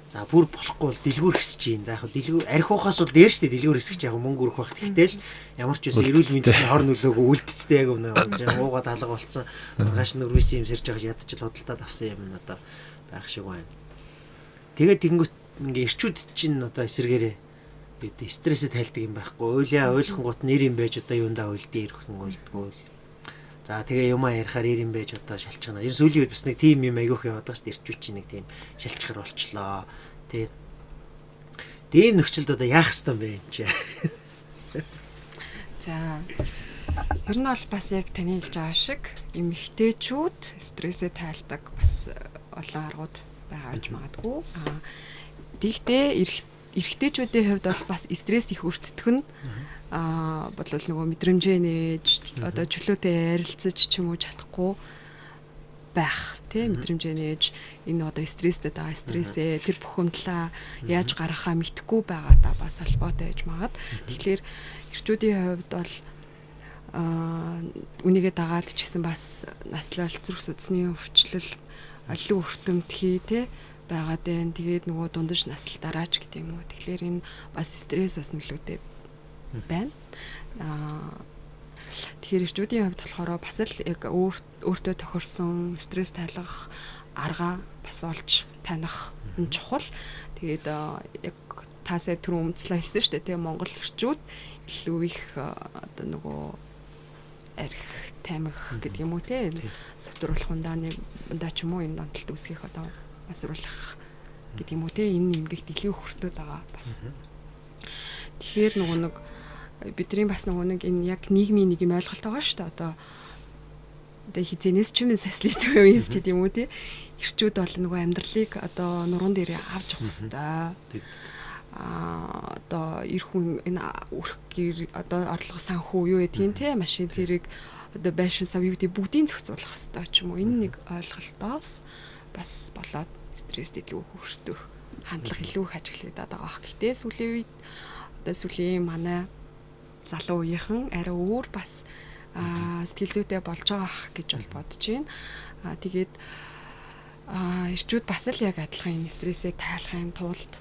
За бүр болохгүй бол дэлгүүр хэсэж гин. За яг дэлгүүр арх ухаас бол дээр штэ дэлгүүр хэсэж яг мөнгө өрөх байх. Тэгтэл ямар ч үсэн эрүүл мэндийн хор нөлөөгөө үлдцтэй яг өнөө уугаад алга болцсон. Маргааш нөрвис юм сэрж байгаа ядчил хөдөлтөд авсан юм одоо байх шиг байна. Тэгээд тэгэнгүүт ингээ эрчүүд чинь одоо эсэргээрээ бид стрессээ тайлдаг юм байхгүй. Уйлаа ойлгонгууд нэр юм байж одоо юундаа уйлдээ ирэхэн уйлдггүй. За тэгээ юмаа ярихаар ир юм байж одоо шалчгана. Ер нь сүүлийн үед бас нэг тим юм айгүйх яваад байгаа шүү дээ. Ирчүүч чинь нэг тийм шалчгаар болчлоо. Тэ. Дэм нөхцөлд одоо яах ёстой юм бэ юм чи. За ер нь бол бас яг таны хэлж байгаа шиг эмэгтэйчүүд стрессээ тайлдаг бас олон аргууд байгаа гэж магадгүй. Тэгтээ эрэгтэйчүүдийн хувьд бол бас стресс их өртдөх нь бодлол нөгөө мэдрэмжээ нээж одоо чөлөөтэй ярилцаж ч юм уу чадахгүй байх тийм мэдрэмжээ нээж энэ одоо стресстэй байгаа стрессээ тэр бухимдлаа яаж гаргахаа мэдэхгүй байгаадаа бас албатай байж магад. Тэгэхээр эрчүүдийн хувьд бол үнийгээ дагаад ч гэсэн бас наслал зүрх судасны өвчлөл олон өвтөмтгий тий байгаад байна. Тэгээд нөгөө дундаж насалтаараа ч гэдэг юм уу. Тэгэхээр энэ бас стресс бас нөлөөтэй байна. Тэгэхээр эрчүүдийн хувьд болохоор бас л яг өөртөө тохирсон стресс тайлах арга бас олж таних нь чухал. Тэгээд яг таасаа түрүү өмнөслөө хэлсэн шүү дээ. Тэгээ Монгол эрчүүд илүү их одоо нөгөө арх тамхи гэдэг юм уу те сувтруулах ундааны ундаа ч юм уу энэ донтолт үсгэх одоо масруулах гэдэг юм уу те энэ нэмгэгт илүү хөртөд байгаа бас. Тэгэхээр нөгөө нэг бидний бас нөгөө нэг энэ яг нийгмийн нэг юм ойлголт байгаа шүү дээ. Одоо хизэнээс ч юм социалист үеэс ч гэдэг юм уу те эрчүүд бол нөгөө амьдралыг одоо нуруунд дээр авч явах хэрэгтэй. Одоо эр хүн энэ өрх гэр одоо орлого санхүү юу гэдгийг те машин зэрэг одоо байшин сав юу гэдэг бүгдийг зохицуулах хэрэгтэй ч юм уу. Энэ нэг ойлголтоос бас болоод стресс илүү хөртөх хандлага илүү их ажиглагдаад байгаа. Гэхдээ сүүлийн үед одоо сүүлийн манай залуу үеийнхэн арай өөр бас сэтгэл зүйтэй болж байгаа гэж бол бодож байна. Тэгээд эрчүүд бас л яг адилхан энэ стрессээ тайлахын тулд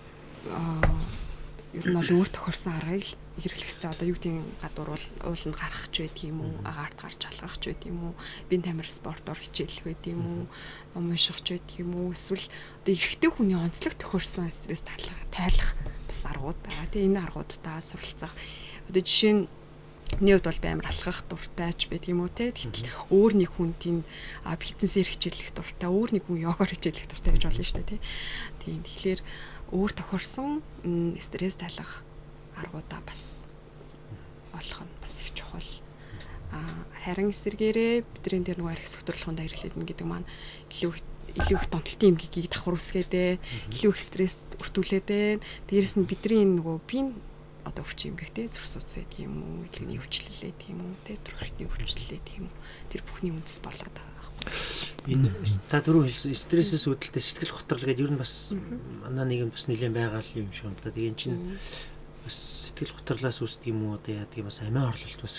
ер нь бол өөр тохирсон аргыг л хэрэглэх хэрэгтэй. Одоо юу гэдгийг гадуур бол ууланд гарах ч байдаг юм уу, агаарт гарч алгах ч байдаг юм уу, бие тамир спортоор хичээлэх байдаг юм уу, ном унших ч байдаг юм уу, эсвэл одоо эрэгтэй хүний онцлог тохирсон стресс тайлах бас аргууд байгаа. Тэгээ энэ аргуудаа суралцах. Одоо жишээ нь миний хувьд бол би амар алхах дуртай ч байдаг юм уу те. Тэгтэл өөр нэг хүн тийм фитнесээр хичээлэх дуртай, өөр нэг хүн йогоор хичээлэх дуртай гэж болно шүү дээ те. Тийм. Тэгэхээр өөр тохирсон стресс тайлах аргуудаа бас олох нь бас их чухал. Харин эсэргээрээ бидний тэр нөгөө арх сувтруулахунд хэрэглэдэг гэдэг маань илүү их донтолтын эмгэгийг давхар үсгээд илүү их стресс өртүүлээд дээрэс нь бидний нөгөө биеийн одоо өвчин эмгэгтэй зүрх судас гэдэг юм уу, илгэний өвчлөлээ гэдэг юм уу, төрхтний өвчлөлээ гэдэг юм уу. Тэр бүхний үндэс болоод байгаа байхгүй. Энэ та түрүү хэлсэн стрессээс үүдэлтэй сэтгэл готрол гэдэг ер нь бас манай нийгэмд бас нэлээд байгаа юм шиг юм да. Тэгээ эн чинь бас сэтгэл готрлоос үүсдэг юм уу одоо яадаг юм бас амиа орлолт бас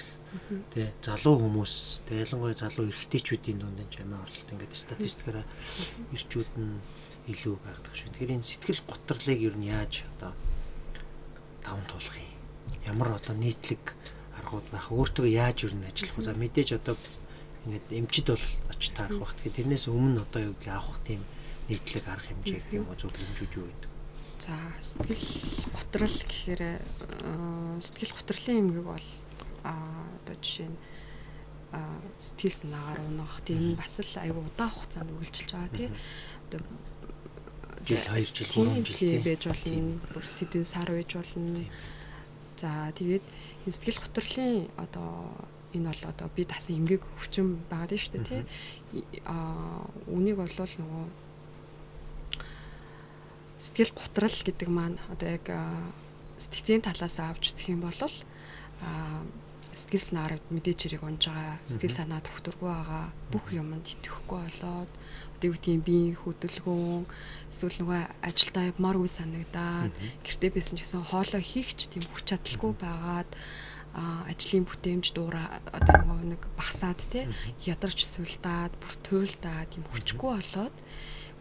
тий залуу хүмүүс тий ялангуяа залуу эрэгтэйчүүдийн дунд энэ амиа орлолт ингээд статистикаараа ирчүүд нь илүү байдаг шүү. Тэгэхээр энэ сэтгэл готрлыг ер нь яаж одоо даван туулах юм? Ямар одоо нийтлэг аргууд байх? Өөртөө яаж ер нь ажиллах вэ? За мэдээж одоо ингээд эмчид бол очиж таарах бах. Тэгэхээр тэрнээс өмнө одоо юу гэх авах тийм нийтлэг арга хэмжээ гэх юм уу зөвлөмжүүд юу байдаг? За сэтгэл готрол гэхээр сэтгэл готрлын эмгэг бол одоо жишээ нь сэтгэл санаагаар унах тийм энэ бас л айгүй удаан хугацаанд үргэлжилж байгаа тий. Одоо жил 2 жил 3 жил тийм байж болно. Бүр сэдэн сар байж болно. За тэгээд энэ сэтгэл готрлын одоо энэ бол одоо би дасан эмгэг өвчин байгаа дээ шүү дээ тий. Үнийг бол нөгөө сэтгэл готрал гэдэг маань одоо яг сэтгцийн талаас авч үзэх юм бол сэтгэл санаар мэдээж хэрэг унж байгаа, сэтгэл санаа төвтөргүй байгаа, бүх юмд итгэхгүй болоод одоо юу тийм биеийн хөдөлгөөн эсвэл нөгөө ажилдаа явмааргүй санагдаад гэртээ байсан ч гэсэн хоолой хийх ч тийм хүч чадалгүй байгаад ажлын бүтээмж дуураа одоо нөгөө нэг багасаад тий ядарч сулдаад бүр туйлдаад тийм хүчгүй болоод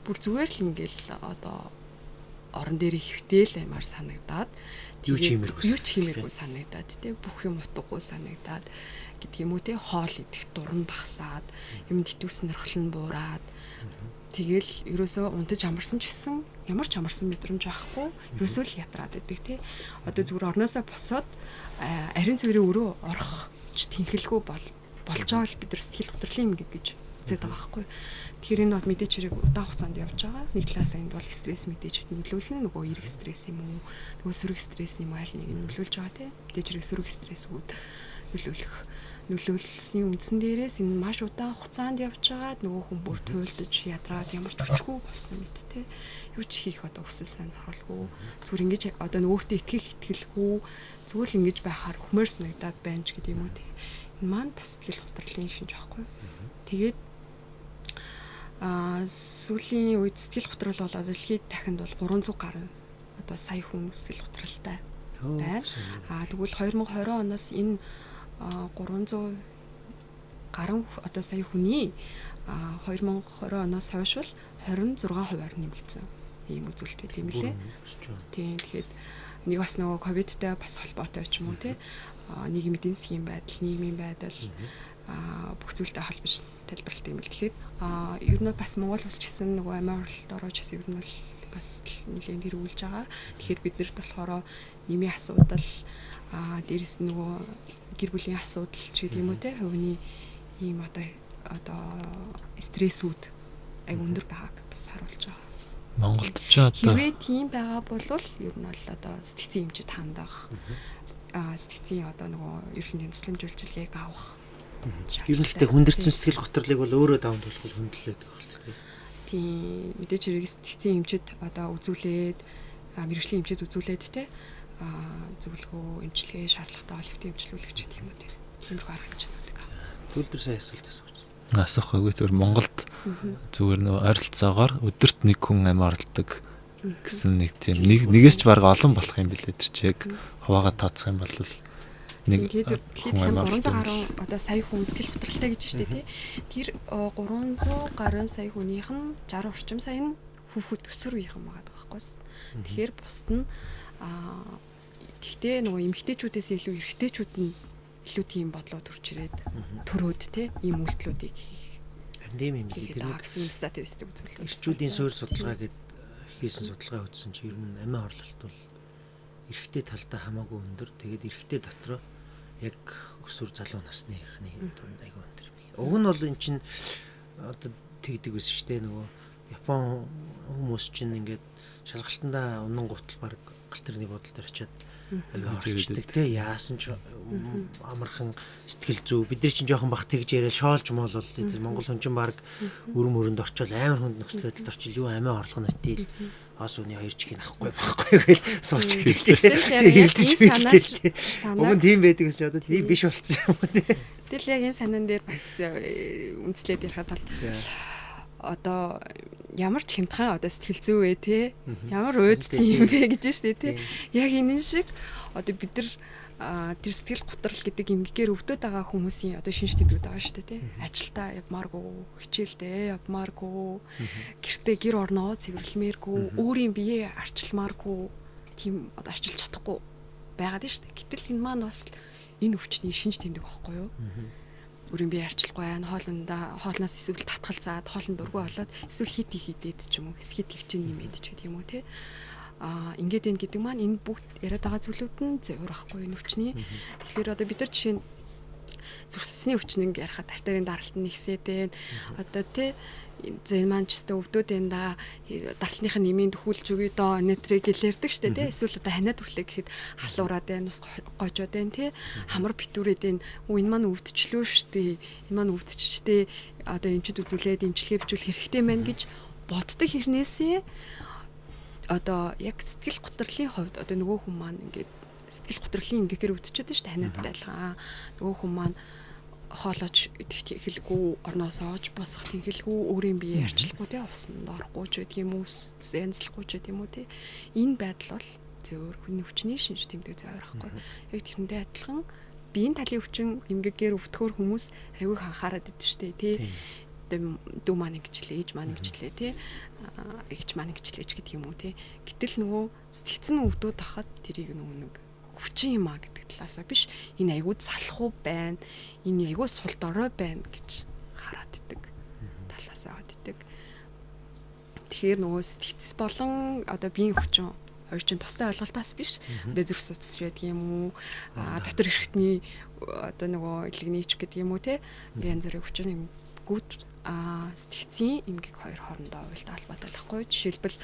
бүр зүгээр л ингээл одоо орон дээр хөвтөл аймаар санагдаад юу ч хиймэргүй санагдаад тий бүх юм утгагүй санагдаад гэдэг юм уу тий хоол идэх дурн багасаад юм тэтгүүс нэрхэл нь буураад тэгэл ерөөсөө унтаж амарсан ч гэсэн ямар ч амарсан мэдрэмж байхгүй ерөөсөө л ядраад байдаг тий одоо зүгээр орноосоо босоод ариун цэврийн өрөө орох ч тэнхэлгүй болж байгаа л бид нар сэтгэл готрлын эмгэг гэж үзээд байгаа байхгүй. Тэгэхээр энэ бол мэдээж хэрэг удаан хугацаанд явж байгаа. Нэг талаас энд бол стресс мэдээж нөлөөлнө, нөгөө эрэг стресс юм уу, нөгөө сөрөг стресс юм айл нэг нь нөлөөлж байгаа тийм. Мэдээж хэрэг сөрөг стрессүүд нөлөөлсний үндсэн дээрээс энэ маш удаан хугацаанд явж байгаад нөгөө хүн бүр туйлдаж ядраад ямар ч хүчгүй болсон мэт тийм. Юу ч хийх одоо хүсэл сонирхолгүй. Зүгээр ингэж одоо өөртөө итгэлгүй зүгээр л ингэж байхаар хөмөр санагдаад байна ч гэдэг юм уу тийм. Энэ маань бас сэтгэл готрлын шинж аахгүй. Тэгээд сүүлийн үед сэтгэл готрол болоод дэлхийд дахинд бол 300 гаруй одоо сая хүн сэтгэл готролтой байна. Тэгвэл 2020 оноос энэ 300 гаруй одоо сая хүний 2020 оноос хойш бол 26%-аар нэмэгдсэн ийм үзүүлэлт байт юм лээ. Тийм тэгэхээр нэг бас нөгөө ковидтай бас холбоотой ч юм уу те нийгмийн эдийн засгийн байдал, нийгмийн байдал бүх зүйлтэй холбож тайлбарлалт юм л тэгэхээр ер нь бас Монгол бас ч гэсэн нөгөө амиа оролт орж гэсэн ер нь бол бас нэлээд хэрүүлж байгаа. Тэгэхээр биднэрт болохоор нэмийн асуудал дээрэс нөгөө гэр бүлийн асуудал ч гэдэг юм уу те хувийн ийм одоо стрессүүд аяг өндөр байгааг бас харуулж байгаа. Монголд ч одоо хэрвээ тийм байгаа бол ер нь бол одоо сэтгцийн хэмжээд хандах сэтгцийн одоо нөгөө ерөнхий нэмслэмж үйлчилгээг авах. Ер нь гэхдээ хүндэрсэн сэтгэл готрлыг бол өөрөө даван туулах хөндлөлөөд байгаа л тийм мэдээж хэрэг сэтгцийн хэмжээд одоо үзүүлээд мэрэгжлийн хэмжээд үзүүлээд те зөвлөгөө эмчилгээ шаардлагатай холбоотой эмчилүүлэгч гэх юм уу тийм тиймэрхүү арга хэмжээнүүд байгаа. Төлөвлөр сайн асуулт асууж. Асуухгүй зүгээр Монголд зүгээр нөгөө ойролцоогоор өдөрт нэг хүн амиа оролдог гэсэн нэг тийм нэгээс ч баг олон болох юм билээ тэр чиг хуваагаа тооцох юм бол нэг дэлхийд 300 гаруй одоо сая хүн сэтгэл готролтой гэж штэ тий. Тэр 300 гаруй сая хүнийх нь 60 орчим сая нь хүүхэд өсвөр үеийнхэн байгаа байхгүй. Тэгэхээр бусд нь гэхдээ нөгөө эмэгтэйчүүдээс илүү эрэгтэйчүүд нь илүү тийм бодлоо төрж ирээд төрөөд тий ийм үйлдэлүүдийг хийх. Харин юм гэдэг гэсэн статистик үзүүлэлт. Эрчүүдийн суурь судалгаа гэдэг хийсэн судалгаа үзсэн чинь ер нь амиа орлолт бол эрэгтэй талдаа хамаагүй өндөр. Тэгээд эрэгтэй дотроо яг өсвөр залуу насныхны дунд айгүй өндөр бил. Уг нь бол эн чинь одоо тэгдэг байсан шүү дээ нөгөө Япон хүмүүс чинь ингээд шалгалтандаа унан гутал баг гал тэрний бодол дээр очиад амиа орлолцдог те яасан ч амархан сэтгэл зүй бид нар чинь жоохон бах тэгж яриад шоолж моолол Монгол хүн чинь баг өрөм өрөнд орчвол амар хүнд нөхцөл байдалд орчвол юу амиа орлого нөтил асууны 2 чихийг авахгүй гэл сууч хэлдэг. Хэлдэг. Уг нь тийм байдаг гэж одоо тийм биш болчихсон юм уу те. Тэгэл яг энэ санаан дээр бас үндэслээд ярихад бол одоо ямар ч хямдхан одоо сэтгэл зүй вэ те ямар уйдсан юм бэ гэж штэ те яг энэ шиг одоо бид нар тэр сэтгэл готрол гэдэг эмгэгээр өвдөд байгаа хүмүүсийн одоо шинж тэмдгүүд байгаа штэ те ажилдаа явмааргүй хичээлдээ явмааргүй гэртээ гэр орноо цэвэрлэмээргүй өөрийн биеэ арчилмааргүй тийм одоо арчилж чадахгүй байгаад штэ гэтэл энэ маань бас энэ өвчний шинж тэмдэг байхгүй юу өрийн бие арчилахгүй байна хоолноос эсвэл татгалзаад хоолнд дургүй болоод эсвэл хит хидээд ч юм уу хит хөвчин нэмээд ч гэдэг юм уу те ингээд энэ гэдэг маань энэ бүгд яриад байгаа зүйлүүд нь зөвөр ахгүй энэ өвчний тэгэхээр одоо бид нар жишээ нь зүрхсэсний өвчин ингээ ярахад артерийн даралт нь ихсээд байна. Одоо тий зэн маань ч өстө өвдөд энэ да даралтных нь нэмийн төхүүлж өгье доо нэтрийг гэлэрдэг штэ тий. Эсвэл одоо ханиад өглөө гэхэд халуураад байна, ус гожоод байна тий. Хамар битүүрээд энэ энэ маань өвдчлөө штэ. Энэ маань өвдчихтэй одоо эмчд үзүүлээд эмчилгээ бичүүл хэрэгтэй байна гэж боддог хэрнээсээ одоо яг сэтгэл готрлын хувьд одоо нөгөө хүн маань ингээд сэтгэл готрлын ингэхээр өвдчихэд шүү дээ ханиадтай адилхан. Нөгөө хүн маань хоолойч идэхт эхэлгүй, орноосоо оож босох эхэлгүй, өөрийн бие арчлахгүй тий усанд орохгүй ч гэдэг юм уу, янзлахгүй ч гэдэг юм уу тий. Энэ байдал бол зөөр хүний хүчний шинж тэмдэг зөөр байхгүй. Яг тэрэндээ адилхан биеийн талын өвчин ингэгээр өвдөхөр хүмүүс аягүй анхаарал идэв шүү дээ тий. Дүү маань ингэчлээ, ээж маань ингэчлээ тий. Эгч маань ингэчлээ ч гэдэг юм уу тий. Гэтэл нөгөө сэтгцэн өвдөөд тахад тэрийг нөгөө нэг хүчин юм а гэдэг талаасаа биш энэ айгууд салах уу байна, энэ айгуу сул дорой байна гэж хараад идэг талаасаа хаад идэг. Тэгэхээр нөгөө сэтгцэс болон одоо биеийн хүчин хоёр чинь тустай ойлголтоос биш. Одоо зүрх судас байдаг юм уу? Дотор эрхтний одоо нөгөө илэгнийч гэдэг юм уу те? Янз бүрийн хүчин юм гүд сэтгцийн эмгэг хоёр хоорондоо уялдаа холбоотой байхгүй. Жишээлбэл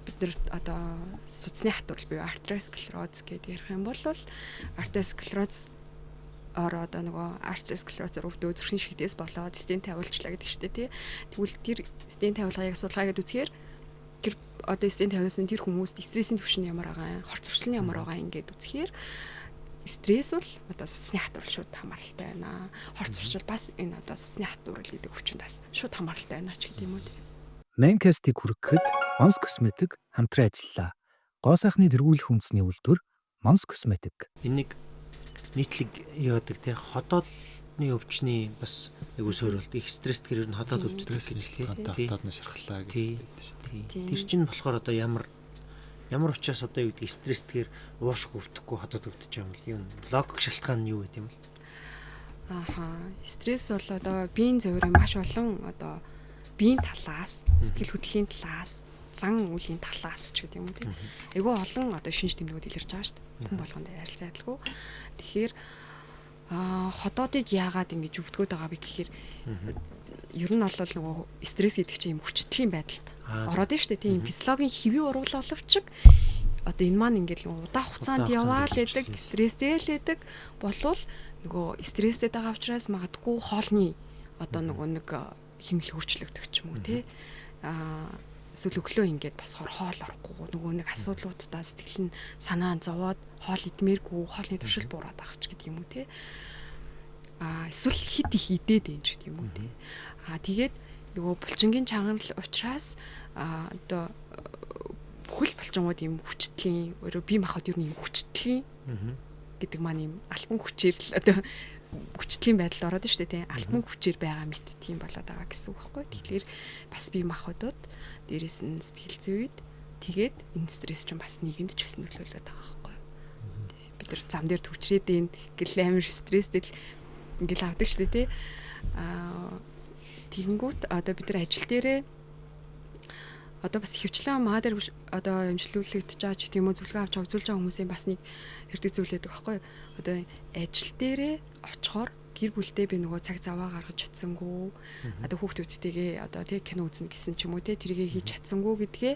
бид нар одоо судасны хатвар буюу артеросклероз гэдэг ярих юм бол артеросклероз одоо нөгөө артеросклерозоор өвдөө зүрхний шигдээс болоод стент тавиулчлаа гэдэг чинь тий. Тэгвэл тэр стент тавилгааг судалгаа гэдээ үзэхээр тэр одоо стент тавиулсан тэр хүмүүст стрессийн түвшин ямар байгаа, хорц зуршлын ямар байгаа ингээд үзэхээр стресс бол одоо судасны хатвар шууд хамааралтай байна. Хорц зуршил бас энэ одоо судасны хатвар гэдэг өвчнөд бас шууд хамааралтай байна ч гэдэг юм уу. Maincast-ийг хүргэхэд Mons Cosmetic хамтран ажиллаа. Гоо сайхны тэргүүлэх үндэсний үйлдвэр Mons Cosmetic. Энийг нийтлэг яадаг те ходоодны өвчний бас айгуу сөрөлт их стресст гэрээр нь ходоод өвддөг гэж хэлээ. Ходоодны шархлаа гэдэг. Тэр чинь болохоор одоо ямар учраас одоо юу гэдэг стресстэйгээр уушг өвдөхгүй ходоод өвдөж байгаа юм л. Юу логик шалтгаан нь юу гэдэг юм бол? Стресс бол одоо биеийн зөвөрийн маш олон одоо биеийн талаас, сэтгэл хөдлөлийн талаас, зан үлийн талаас ч гэдэг юм уу тийм. Айгүй олон одоо шинж тэмдгүүд илэрч байгаа шүү дээ. Хүн болгонд арилцаа адилгүй. Тэгэхээр ходоодыг яагаад ингэж өвдгөөд байгаа бэ гэхээр ер нь бол нөгөө стресс гэдэг чинь юм хүчтэлийн байдалд ороод нь шүү дээ тийм физиологийн хэвийн ургал боловч одоо энэ маань ингээд удаан хугацаанд яваал байдаг стресстэй л байдаг болвол нөгөө стресстэй байгаа учраас магадгүй хоолны одоо нөгөө нэг хэмнэл хурцлагддаг ч юм уу тий эсвэл өглөө ингээд босохоор хоол орохгүй нөгөө нэг асуудлуудаа сэтгэл нь санаа зовоод хоол идмээргүй хоолны туршил буураад байгаа ч гэдэг юм уу тий эсвэл хит их идээд байна ч гэдэг юм уу тий тэгээд нөгөө булчингийн чангарал учраас одоо бүхэл булчингууд юм хүчтлийн өөрөө бие махбод ер нь юм хүчтлийн гэдэг маань юм альбан хүчээр л одоо хүчтлийн байдал ороод шүү дээ тийм альбан хүчээр байгаа мэт тийм болоод байгаа гэсэн үг байхгүй. Тэгэхээр бас бие махбодод дээрээс нь сэтгэл зүйд тэгээд энэ стресс чинь бас нийгэмд ч бас нөлөөлөд байгаа байхгүй. Бид нар зам дээр төвчрээд энэ гэл амир стресстэй л ингээл авдаг шүү дээ тийм тэгэнгүүт одоо бид нар ажил дээрээ одоо бас хөвчлэн маа дээр одоо эмчлүүлэгдэж байгаа ч тийм үү зөвлөгөө авч үзүүлж байгаа хүмүүсийн бас нэг хэрэг зүйлээдэг байхгүй одоо ажил дээрээ очихоор гэр бүлдээ би нөгөө цаг заваа гаргаж чадсангүй одоо хүүхдүүдтэйгээ одоо тий кино үзнэ гэсэн ч юм уу тий тэргээ хийж чадсангүй гэдгээ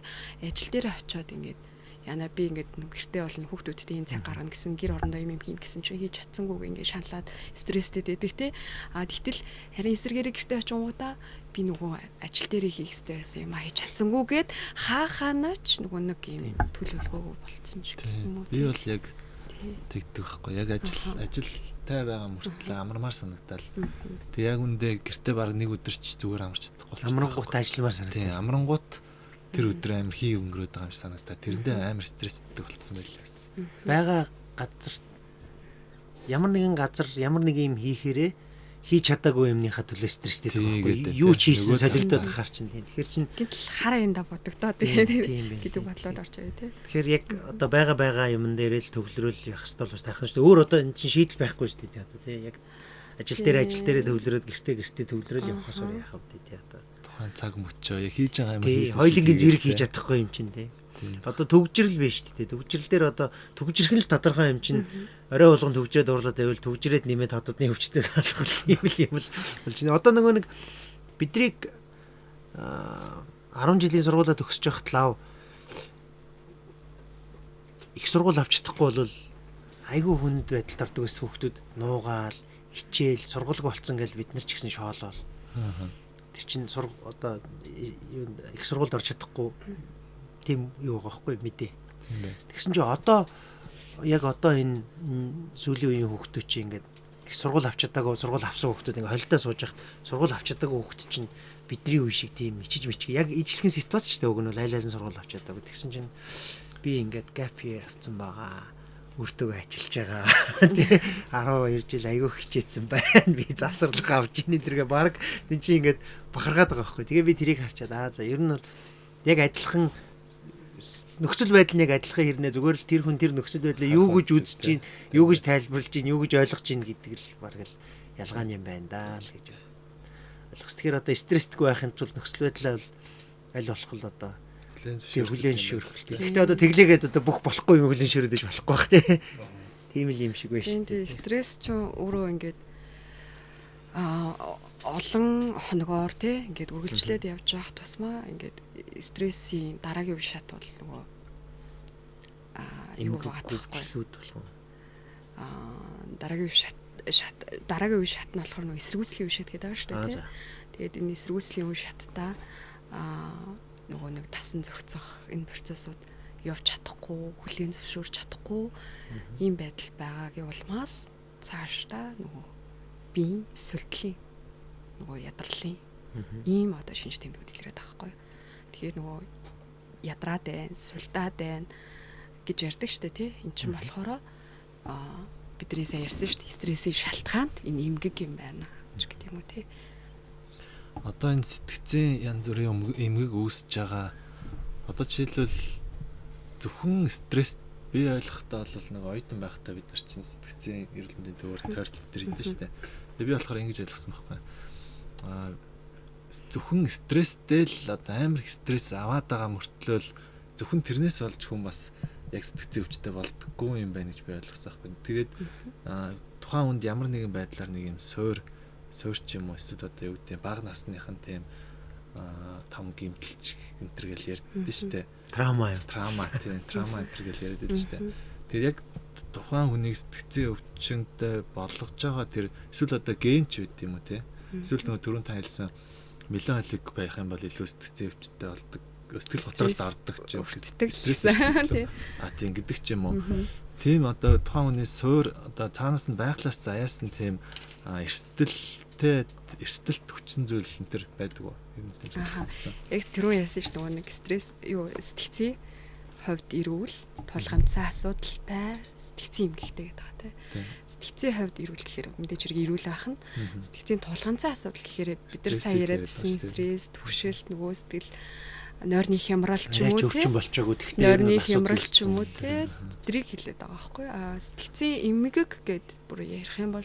ажил дээрээ очиод ингээд яна би ингээд гэртээ болно хүүхдүүдтэй энэ цаг гаргана гэсэн гэр орондоо юм хийн гэсэн чинь хийж чадсангүй ингээд шаналаад стресстэй дэдэг тий тэгтэл харин эсэргээрээ гэртээ очингуудаа би нөгөө ажил дээрээ хийх хэрэгтэй байсан юм а хийж чадсангүйгээд хаанаач нөгөө нэг юм төлөвлөгөөгүй болцсон ч юм уу би бол яг тэгдэг байхгүй яг ажилтай байгаа мөртлөө амармаар санагдал тэг яг үндэ гэртээ баг нэг өдөр ч зүгээр амарч чадахгүй амрангуут ажилламаар санагдав тий амрангуут тэр өдөр амир хий өнгөрөөд байгаа юм шиг санагдаа тэрэндээ амир стресстэй болцсон байлаа гэсэн байгаа газар ямар нэгэн газар ямар нэг юм хийхээрээ хийж чадаагүй юмныхаа төлөө стресстэй байхгүй юу ч хийсэн солигдоод ахаар чинь тийм тэгэхээр чинь гэтэл хараа энэ да бодогдоо тэгээд гэдэг бодлоод орж байгаа тийм тэгэхээр яг одоо байгаа юмн дээрээ л төвлөрөөл явах хэрэгтэй болж тарах шүү дээ өөр одоо энэ чинь шийдэл байхгүй шүү дээ одоо тийм яг ажил дээрээ төвлөрөөд гэртээ төвлөрөөл явахаас өөр яах вэ тийм одоо тухайн цаг мөчөө яг хийж байгаа юм хийсэн хоёулынгийн зэрэг хийж чадахгүй юм чинь тийм Одоо төгжрэл биш шүү дээ. Төгжрэл дээр одоо төгжрэх нь л тодорхой юм чинь орой болгон төгжрээд урлаад байвал төгжрээд нэмээд хотодны хөвчтэй болох юм л болж байна. Одоо нөгөө нэг бидрийг 10 жилийн сургуулаа төгсөж явахад лав их сургууль авч чадахгүй бол айгүй хүнд байдалд ордог ус хүүхдүүд нуугаал хичээл сургууль болцсон гэж бид нар ч гэсэн шоолол. Тэр чинь одоо их сургуульд орж чадахгүй тийм юу байгаа байхгүй мэдээ. Тэгсэн чинь одоо яг одоо энэ сүүлийн үеийн хүүхдүүд чинь ингээд их сургууль авч чадаагүй сургууль авсан хүүхдүүд ингээд холидоо сууж яхад сургууль авч чадаагүй хүүхдүүд чинь бидний үе шиг тийм ичиж яг ижлэхэн ситуац шүү дээ. Уг нь айл айлын сургууль авч чадаагүй. Тэгсэн чинь би ингээд gap year авсан байгаа. Өртөг ажиллаж байгаа. Тий 12 жил айгүй хичээсэн байна. Би завсарлага авч ийн тэргээ баг тийм чи ингээд бахаргаад байгаа байхгүй. Тэгээ би тэрийг харчаад за ер нь бол яг адилхан нөхцөл байдал нь яг адилхан хэрнээ зүгээр л тэр хүн тэр нөхцөл байдлаа юу гэж үзэж чинь, юу гэж тайлбарлаж чинь, юу гэж ойлгож чинь гэдэг л баг л ялгааны юм байна даа л гэж ойлгос. Тэгэхээр одоо стресстгүй байхын тулд нөхцөл байдлаа аль болох л одоо хүлэн зөвшөөрөх. Гэхдээ одоо тэглээгээд одоо бүх болохгүй юм хүлэн зөвшөөрөж болохгүй бах тий. Тийм л юм шиг байна шүү дээ. Стресс ч өөрөө ингээд олон хоногоор тий ингээд үргэлжлээд явж байх тусмаа ингээд стрессийн дараагийн үе шат бол нөгөө юу гатахгүй болох. Дараагийн үе шат нь болохоор нөгөө эсэргүүцлийн үе шат гэдэг байгаа шүү дээ тий. Тэгээд энэ эсэргүүцлийн үе шаттаа нөгөө нэг тасан зохицох энэ процессууд явж чадахгүй, хүлээн зөвшөөрч чадахгүй ийм байдал байгаагийн улмаас цаашдаа нөгөө биеийн сүлтлийн нөгөө ядралын ийм одоо шинж тэмдэг дэлгэрээд байгаа байхгүй. Тэгэхээр нөгөө ядраад байна, сүлдаад байна гэж ярьдаг штэ тий. Энд чинь болохоор бидний сайн ярьсан штэ стрессийн шалтгаанд энэ эмгэг юм байна гэж гэдэг юм уу тий. Одоо энэ сэтгцийн янз бүрийн эмгэг үүсэж байгаа. Одоо жишээлбэл зөвхөн стресс би ойлгохдоо бол нэг оюутан байхдаа бид нар чинь сэтгцийн эрүүл мэндийн төвөөр тойрол дээр идэв шүү дээ. Тэгээ би болохоор ингэж ойлгосон байхгүй. Зөвхөн стресстэй л одоо амар их стресс аваад байгаа мөртлөө зөвхөн тэрнээс болж хүн бас яг сэтгцийн өвчтэй болдоггүй юм байна гэж би ойлгосон байхгүй. Тэгээд тухайн хүнд ямар нэгэн байдлаар нэг юм суурч юм уу эсвэл одоо юу гэдэг бага насныхан тийм том гэмтэлч энтер гэл ярьдэн штэ. Траума тийм траума энтер гэл яриад байдаг штэ. Тэгээд яг тухайн хүнийг сэтгцийн өвчнөд болгож байгаа тэр эсвэл одоо генч байд юм уу те. Эсвэл нөгөө түрүүн та хэлсэн меланхолик байх юм бол илүү сэтгцийн өвчтэй болдог. Сэтгэл готролд ордог ч юм уу. Стресс тийм гэдэг ч юм уу. Тийм одоо тухайн хүний суур одоо цаанаас нь байглаас заяасан тийм эрсдэлт хүчин зүйл энэ байдаг уу? Яг түрүү ярьсан шүү дээ нэг стресс юу сэтгцийн хувьд ирүүл тулгамдсан асуудалтай сэтгцийн эмгэгтэй гэдэг байгаа тийм. Сэтгцийн хувьд ирүүл гэхээр мэдээж хэрэг ирүүл байх нь сэтгцийн тулгамдсан асуудал гэхээр бид нар сайн яриадсэн стресс, төвшөлт, нөгөө сэтгэл нойрны хямрал ч юм уу тийм болчоогүй тэгтээ нойрны хямрал ч юм уу тийм тэрийг хэлээд байгаа байхгүй. Сэтгцийн эмгэг гэд бүр ярих юм бол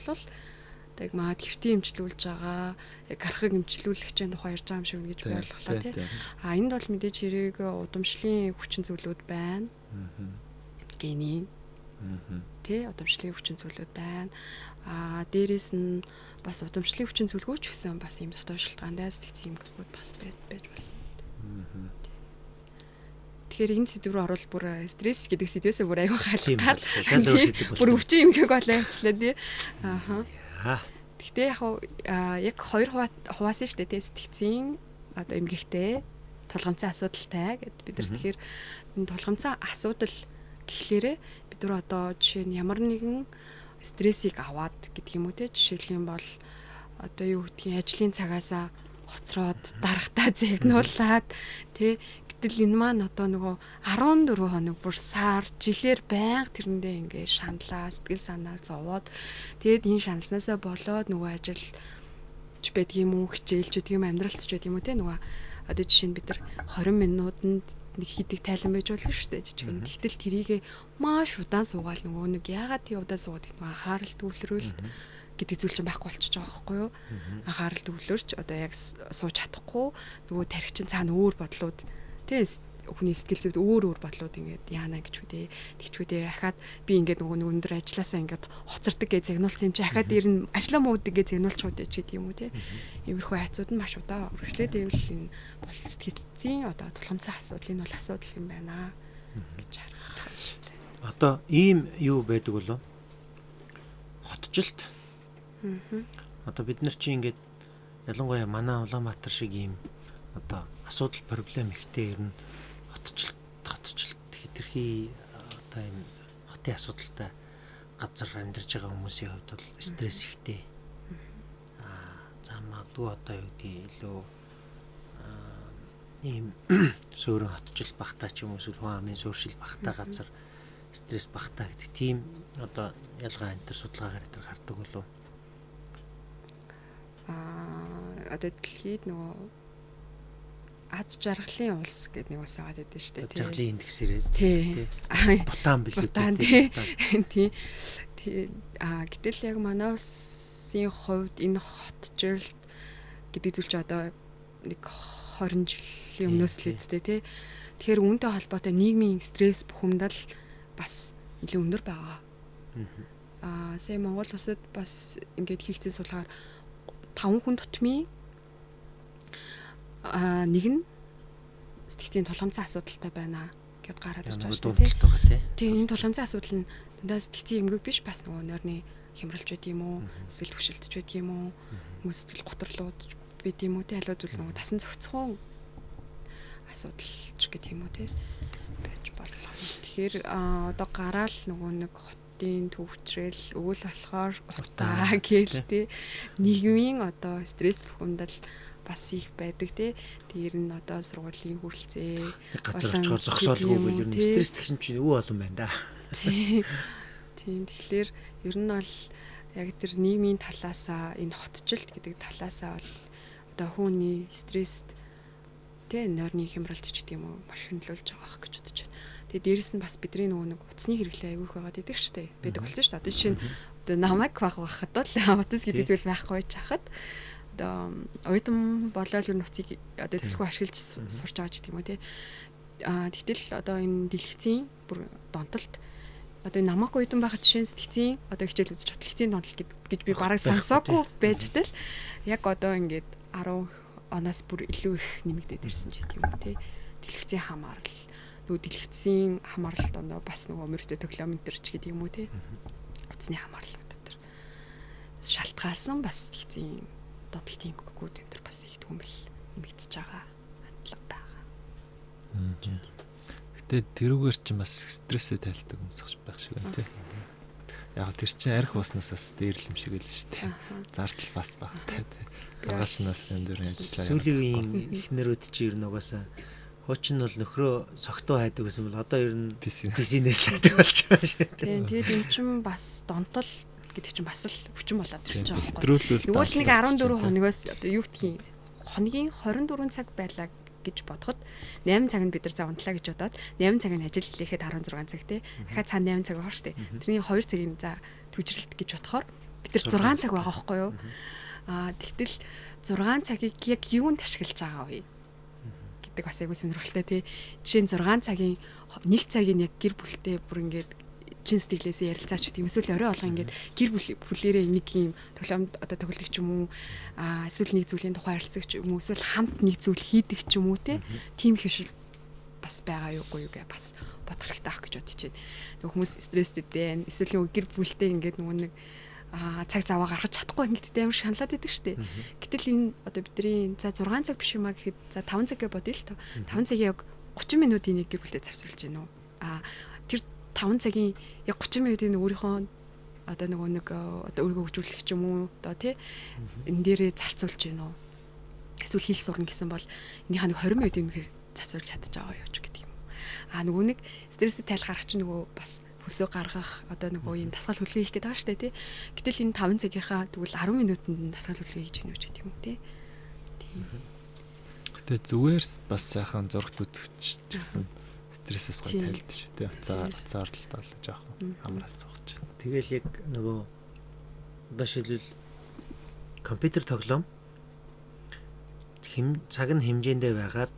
яг маад хэвтийн эмчлүүлж байгаа яг гарахыг эмчлүүлэгчийн тухай ярьж байгаа юм шиг гэж би ойлголоо тий. Энд бол мэдээж хэрэг удамшлын хүчин зүйлүүд байна. Генийн тий удамшлын хүчин зүйлүүд байна. Дээрээс нь бас удамшлын хүчин зүйлгүүч гэсэн бас ийм дотоод шалтгаандаа сэтгцийн эмгэгүүд бас байж болно. Тэгэхээр энэ сэдв рүү орвол бүр стресс гэдэг сэдвээсээ бүр аягүй халахад бүр өвчин эмгэг болоо явчлаа тий. Гэхдээ яг хоёр хуваасан шүү дээ сэтгцийн одоо эмгэгтэй тулгамдсан асуудалтай гэд бид нар тэгэхээр энэ тулгамдсан асуудал гэхлээрээ бид нар одоо жишээ нь ямар нэгэн стрессийг аваад гэдэг юм уу те жишээлбэл бол одоо юу гэдгийг ажлын цагаасаа хоцроод дарахтаа зэгнуулаад тий гэтэл энэ маань одоо нөгөө 14 хоног бүр сар жилээр байнга тэрэндээ ингээ шаналаа сэтгэл санаа зовоод тэгээд энэ шаналснаасаа болоод нөгөө ажилч байдаг юм уу хичээлч байдаг юм амьдралч байдаг юм уу те нөгөө одоо жишээ нь бид нар 20 минутанд нэг хийдэг тайлан байж болно шүү дээ жижигэн. Гэтэл тэрийгээ маш удаан суугаал нөгөө нэг яагаад тий удаан суугаад нөгөө анхаарал төвлөрүүлэлт гэдэг зүйл чинь байхгүй болчихж байгаа байхгүй юу? Анхаарал төвлөрч одоо яг сууж чадахгүй нөгөө тархичин цаана өөр бодлууд тий хүний сэтгэл зүйд өөр бодлууд ингээд яана гэж үдээ тэгчүүдээ ахаад би ингээд нөгөө өндөр ажилласаа ингээд хоцордог гэж загнуулсан юм чи ахаад дээр нь ажиллаа муудаг гэж загнуулчих үдээ ч гэдэг юм уу те. Иймэрхүү хайцууд нь маш удаа өргөжлээд ивэл энэ бол сэтгэцийн одоо тулгамцсан асуудал энэ бол асуудал юм байна гэж харах. Одоо ийм юу байдаг болов? Хотжилт. Одоо бид нар чи ингээд ялангуяа манай Улаанбаатар шиг ийм одоо асуудал проблем ихтэй ер нь хотжилт хэтэрхий одоо ийм хотын асуудалтай газар амьдарч байгаа хүмүүсийн хувьд бол стресс ихтэй. За магадгүй одоо юу гэдэг илүү ийм суурин хотжилт багтаа ч юм уу эсвэл хүн амын сууршил багтаа газар стресс багтаа гэдэг тийм одоо ялгаа энэ төр судалгаагаар энэ хардаг болов. Одоо дэлхийд нөгөө Аз жаргалын улс гэдэг нэг ус аваад байдаг шүү дээ. Жаргалын индексээрээ. Тий. Бутан билүү. Тий. Гэтэл яг манай улсын хувьд энэ хотжилт гэдэг зүйл чи одоо нэг 20 жилийн өмнөөс л үсттэй тий. Тэгэхээр үүнтэй холбоотой нийгмийн стресс бухимдал бас илүү өндөр байгаа. Сая Монгол улсад бас ингээд хийгдсэн судалгаар 5 хүн тутмын нэг нь сэтгцийн тулгамцсан асуудалтай байна гэд гараад ирж байгаа шүү дээ. Тийм энэ тулгамцсан асуудал нь дандаа сэтгцийн эмгэг биш бас нөгөө нойрны хямралж байд юм уу, сэтгэл хөшөлтөж байд юм уу, хүмүүс сэтгэл готрлууд байд юм уу те алууд бол нөгөө тасан зохицхон асуудалч гэдэг юм уу те байж боллоо. Тэгэхээр одоо гараал нөгөө нэг хотын төвчрэл өвөл болохоор утаа гээл те нийгмийн одоо стресс бухимдал бас их байдаг те. Тэр нь одоо сургуулийн хүрэлцээ газар очихоор зогсоолгүй бол ер нь стресс тэгшин чинь өвөө олон байна да. Тийм тэгэхээр ер нь бол яг тэр нийгмийн талаасаа энэ хотжилт гэдэг талаасаа бол одоо хүний стресст те нойрны хямралт ч гэдэг юм уу маш хөндлөлж байгаа гэж бодож байна. Тэгээ дээрэс нь бас бидний нөгөө нэг утасны хэрэглээ айгүйх байгаад идэг штэ. Байдаг болсон штэ. Одоо жишээ нь одоо намайг багхад бол утас гэдэг зүйл байхгүй чахад одоо оюутан болоод ер нь утсыг одоо төлхөө ашиглаж сурч байгаа ч гэдэг юм уу те. Тэгтэл одоо энэ дэлгэцийн бүр донтолт одоо намайг оюутан байхад жишээ нь сэтгцийн одоо хичээл үзэж хөтөлгцийн донтолт гэж би бараг сонсоогүй байж тэл яг одоо ингээд 10 оноос бүр илүү их нэмэгдээд ирсэн ч гэдэг юм уу те. Дэлгэцийн хамаарал нөгөө дэлгэцийн хамааралд одоо бас нөгөө мөрөдө төглөмөнтөр ч гэдэг юм уу те. Утасны хамаарлууд дотор шалтгаалсан бас сэтгцийн донтолтын гүгүүд энэ төр бас их түмэл нэмэгдэж байгаа хандлага байгаа. Гэтэ тэрүүгээр чинь бас стрессээ тайлдаг хүмүүс байх шиг байна тий. Яг тэр чинь арх баснасаас дээр юм шиг л шүү дээ. Зардал бас багтай тий. Багашнаас энэ дөр ажиллаа. Сүүлийн үеийн эхнэрүүд чи ер нь угаасаа хуучин бол нөхрөө согтуу хайдаг гэсэн бол одоо ер нь PC-нээс л хайдаг болж байгаа шүү дээ. Тэгээд энэ чинь бас донтол гэдэг чинь бас л хүчин болоод ирж байгаа байхгүй. Нөгөө л нэг 14 хоногоос одоо юу гэдгийг хоногийн 24 цаг байлаа гэж бодоход 8 цаг нь бид нар за унтлаа гэж бодоод 8 цаг нь ажил хийхэд 16 цаг тий. Дахиад цаана 8 цаг байгаа шүү дээ. Тэрний 2 цагийн за түжрэлт гэж бодохоор бид нар 6 цаг байгаа байхгүй юу? Тэгтэл 6 цагийг яг юунд ашиглаж байгаа вэ? Гэдэг бас айгуу сонирхолтой тий. Жишээ нь 6 цагийн 1 цагийг яг гэр бүлтэй бүр ингээд чин сэтгэлээсээ ярилцаач гэдэг юм. Эсвэл орой олго ингээд гэр бүлээрээ нэг юм тоглоомд одоо тоглодог ч юм уу эсвэл нэг зүйлийн тухай ярилцдаг ч юм уу эсвэл хамт нэг зүйл хийдэг ч юм уу тийм хөвшил бас байгаа юугүй юу гэж бас бодох хэрэгтэй ах гэж бодож байна. Нөгөө хүмүүс стресстэй дээ. Эсвэл нөгөө гэр бүлтэй ингээд нөгөө нэг цаг заваа гаргаж чадахгүй ингээд амар шаналаад идэг штеп. Гэтэл энэ одоо бидний за 6 цаг биш юмаа гэхэд за 5 цаг гэж бодъё л тоо. 5 цагийн яг 30 минутын нэг гэр бүлтэй зарцуулж гинэ үү? Тэр 5 цагийн яг 30 минутын өөрийнхөө одоо нөгөө нэг одоо өөрийгөө хөгжүүлэх ч юм уу одоо тий энэ дээрээ зарцуулж гинэ үү? Эсвэл хэл сурна гэсэн бол энийхээ нэг 20 минутын зарцуулж чадчих байгаа юу ч гэдэг юм. Нөгөө нэг стресстэй тайлгарах чинь нөгөө бас хөсөө гаргах одоо нөгөө юм дасгал хөдөлгөөн хийх гэдэг байгаа шүү дээ тий. Гэтэл энэ 5 цагийнхаа тэгвэл 10 минутанд дасгал хөдөлгөөн хийж гинэ үү гэдэг юм тий. Гэтэ зүгээр бас сайхан зурагт үзэгч гэсэн стрессээс гой тайлд шүү дээ. Уцаар л таалж яах вэ? Хамраас зогч. Тэгэл яг нөгөө одоо шилбэл компьютер тоглоом цаг нь хэмжээндээ байгаад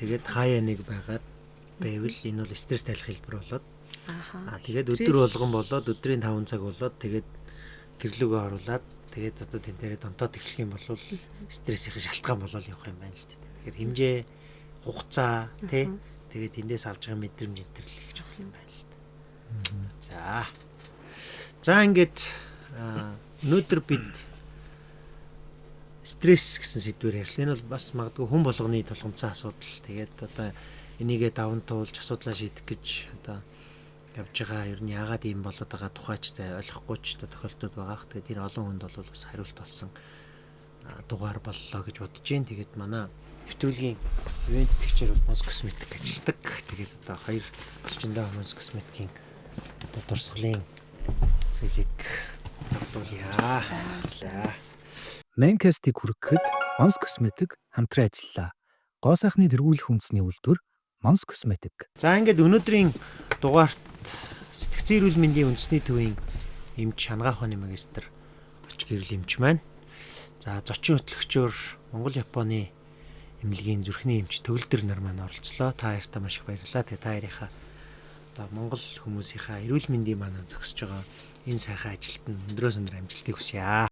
тэгээд хаяа нэг байгаад байвал энэ бол стресс тайлах хэлбэр болоод тэгээд Стресс. өдөр болгон болоод өдрийн 5 цаг болоод тэгээд тэрлүүгөө оруулаад тэгээд одоо тэнтэрээ донтоод эхлэх юм бол стрессийн шалтгаан болол явах юм байна шүү дээ. Тэгэхээр хэмжээ, хугацаа тий тэгээд эндээс авч байгаа мэдрэмж интерлэх гэж болох юм байна л да. За ингээд өнөөдөр бид стресс гэсэн сэдвээр ярьсан. Энэ бол бас магадгүй хүн болгоны тулгымцсан асуудал. Тэгээд одоо энийгээ даван туулж асуудлаа шийдэх гэж одоо явж байгаа. Ер нь яагаад ийм болоод байгаа тухайч ойлгохгүй ч тохиолдод байгаа. Тэгээд энэ олон хүнд бол бас хариулт болсон дугаар боллоо гэж бодож байна. Тэгээд манай нэвтрүүлгийн ивент тэгчээр бол Монс косметик ажилладаг. Тэгээд одоо 2 40 Монс косметикийн одоо дурсгалын зүйлийг бодуулъя. За. Maincast-ийг хүргэхэд Monz Cosmetic хамтран ажиллаа. Гоо сайхны тэргүүлэх үндэсний үйлдвэр Monz Cosmetic. За ингээд өнөөдрийн дугаарт сэтгцэн эрүүл мэндийн үндэсний төвийн эмч Шангаах ухааны магистр Олч Гэрэл эмч маань. За зочин хөтлөгчөөр Монгол Японы эмнэлгийн зүрхний эмч Төвлөдөр нар маань оролцлоо. Та хоёртаа маш их баярлалаа. Тэгээ та хоёрынхаа одоо Монгол хүмүүсийнхаа эрүүл мэндийн маань зогсож байгаа энэ сайхан ажилд нь өндрөөс өндөр амжилтыг хүсье.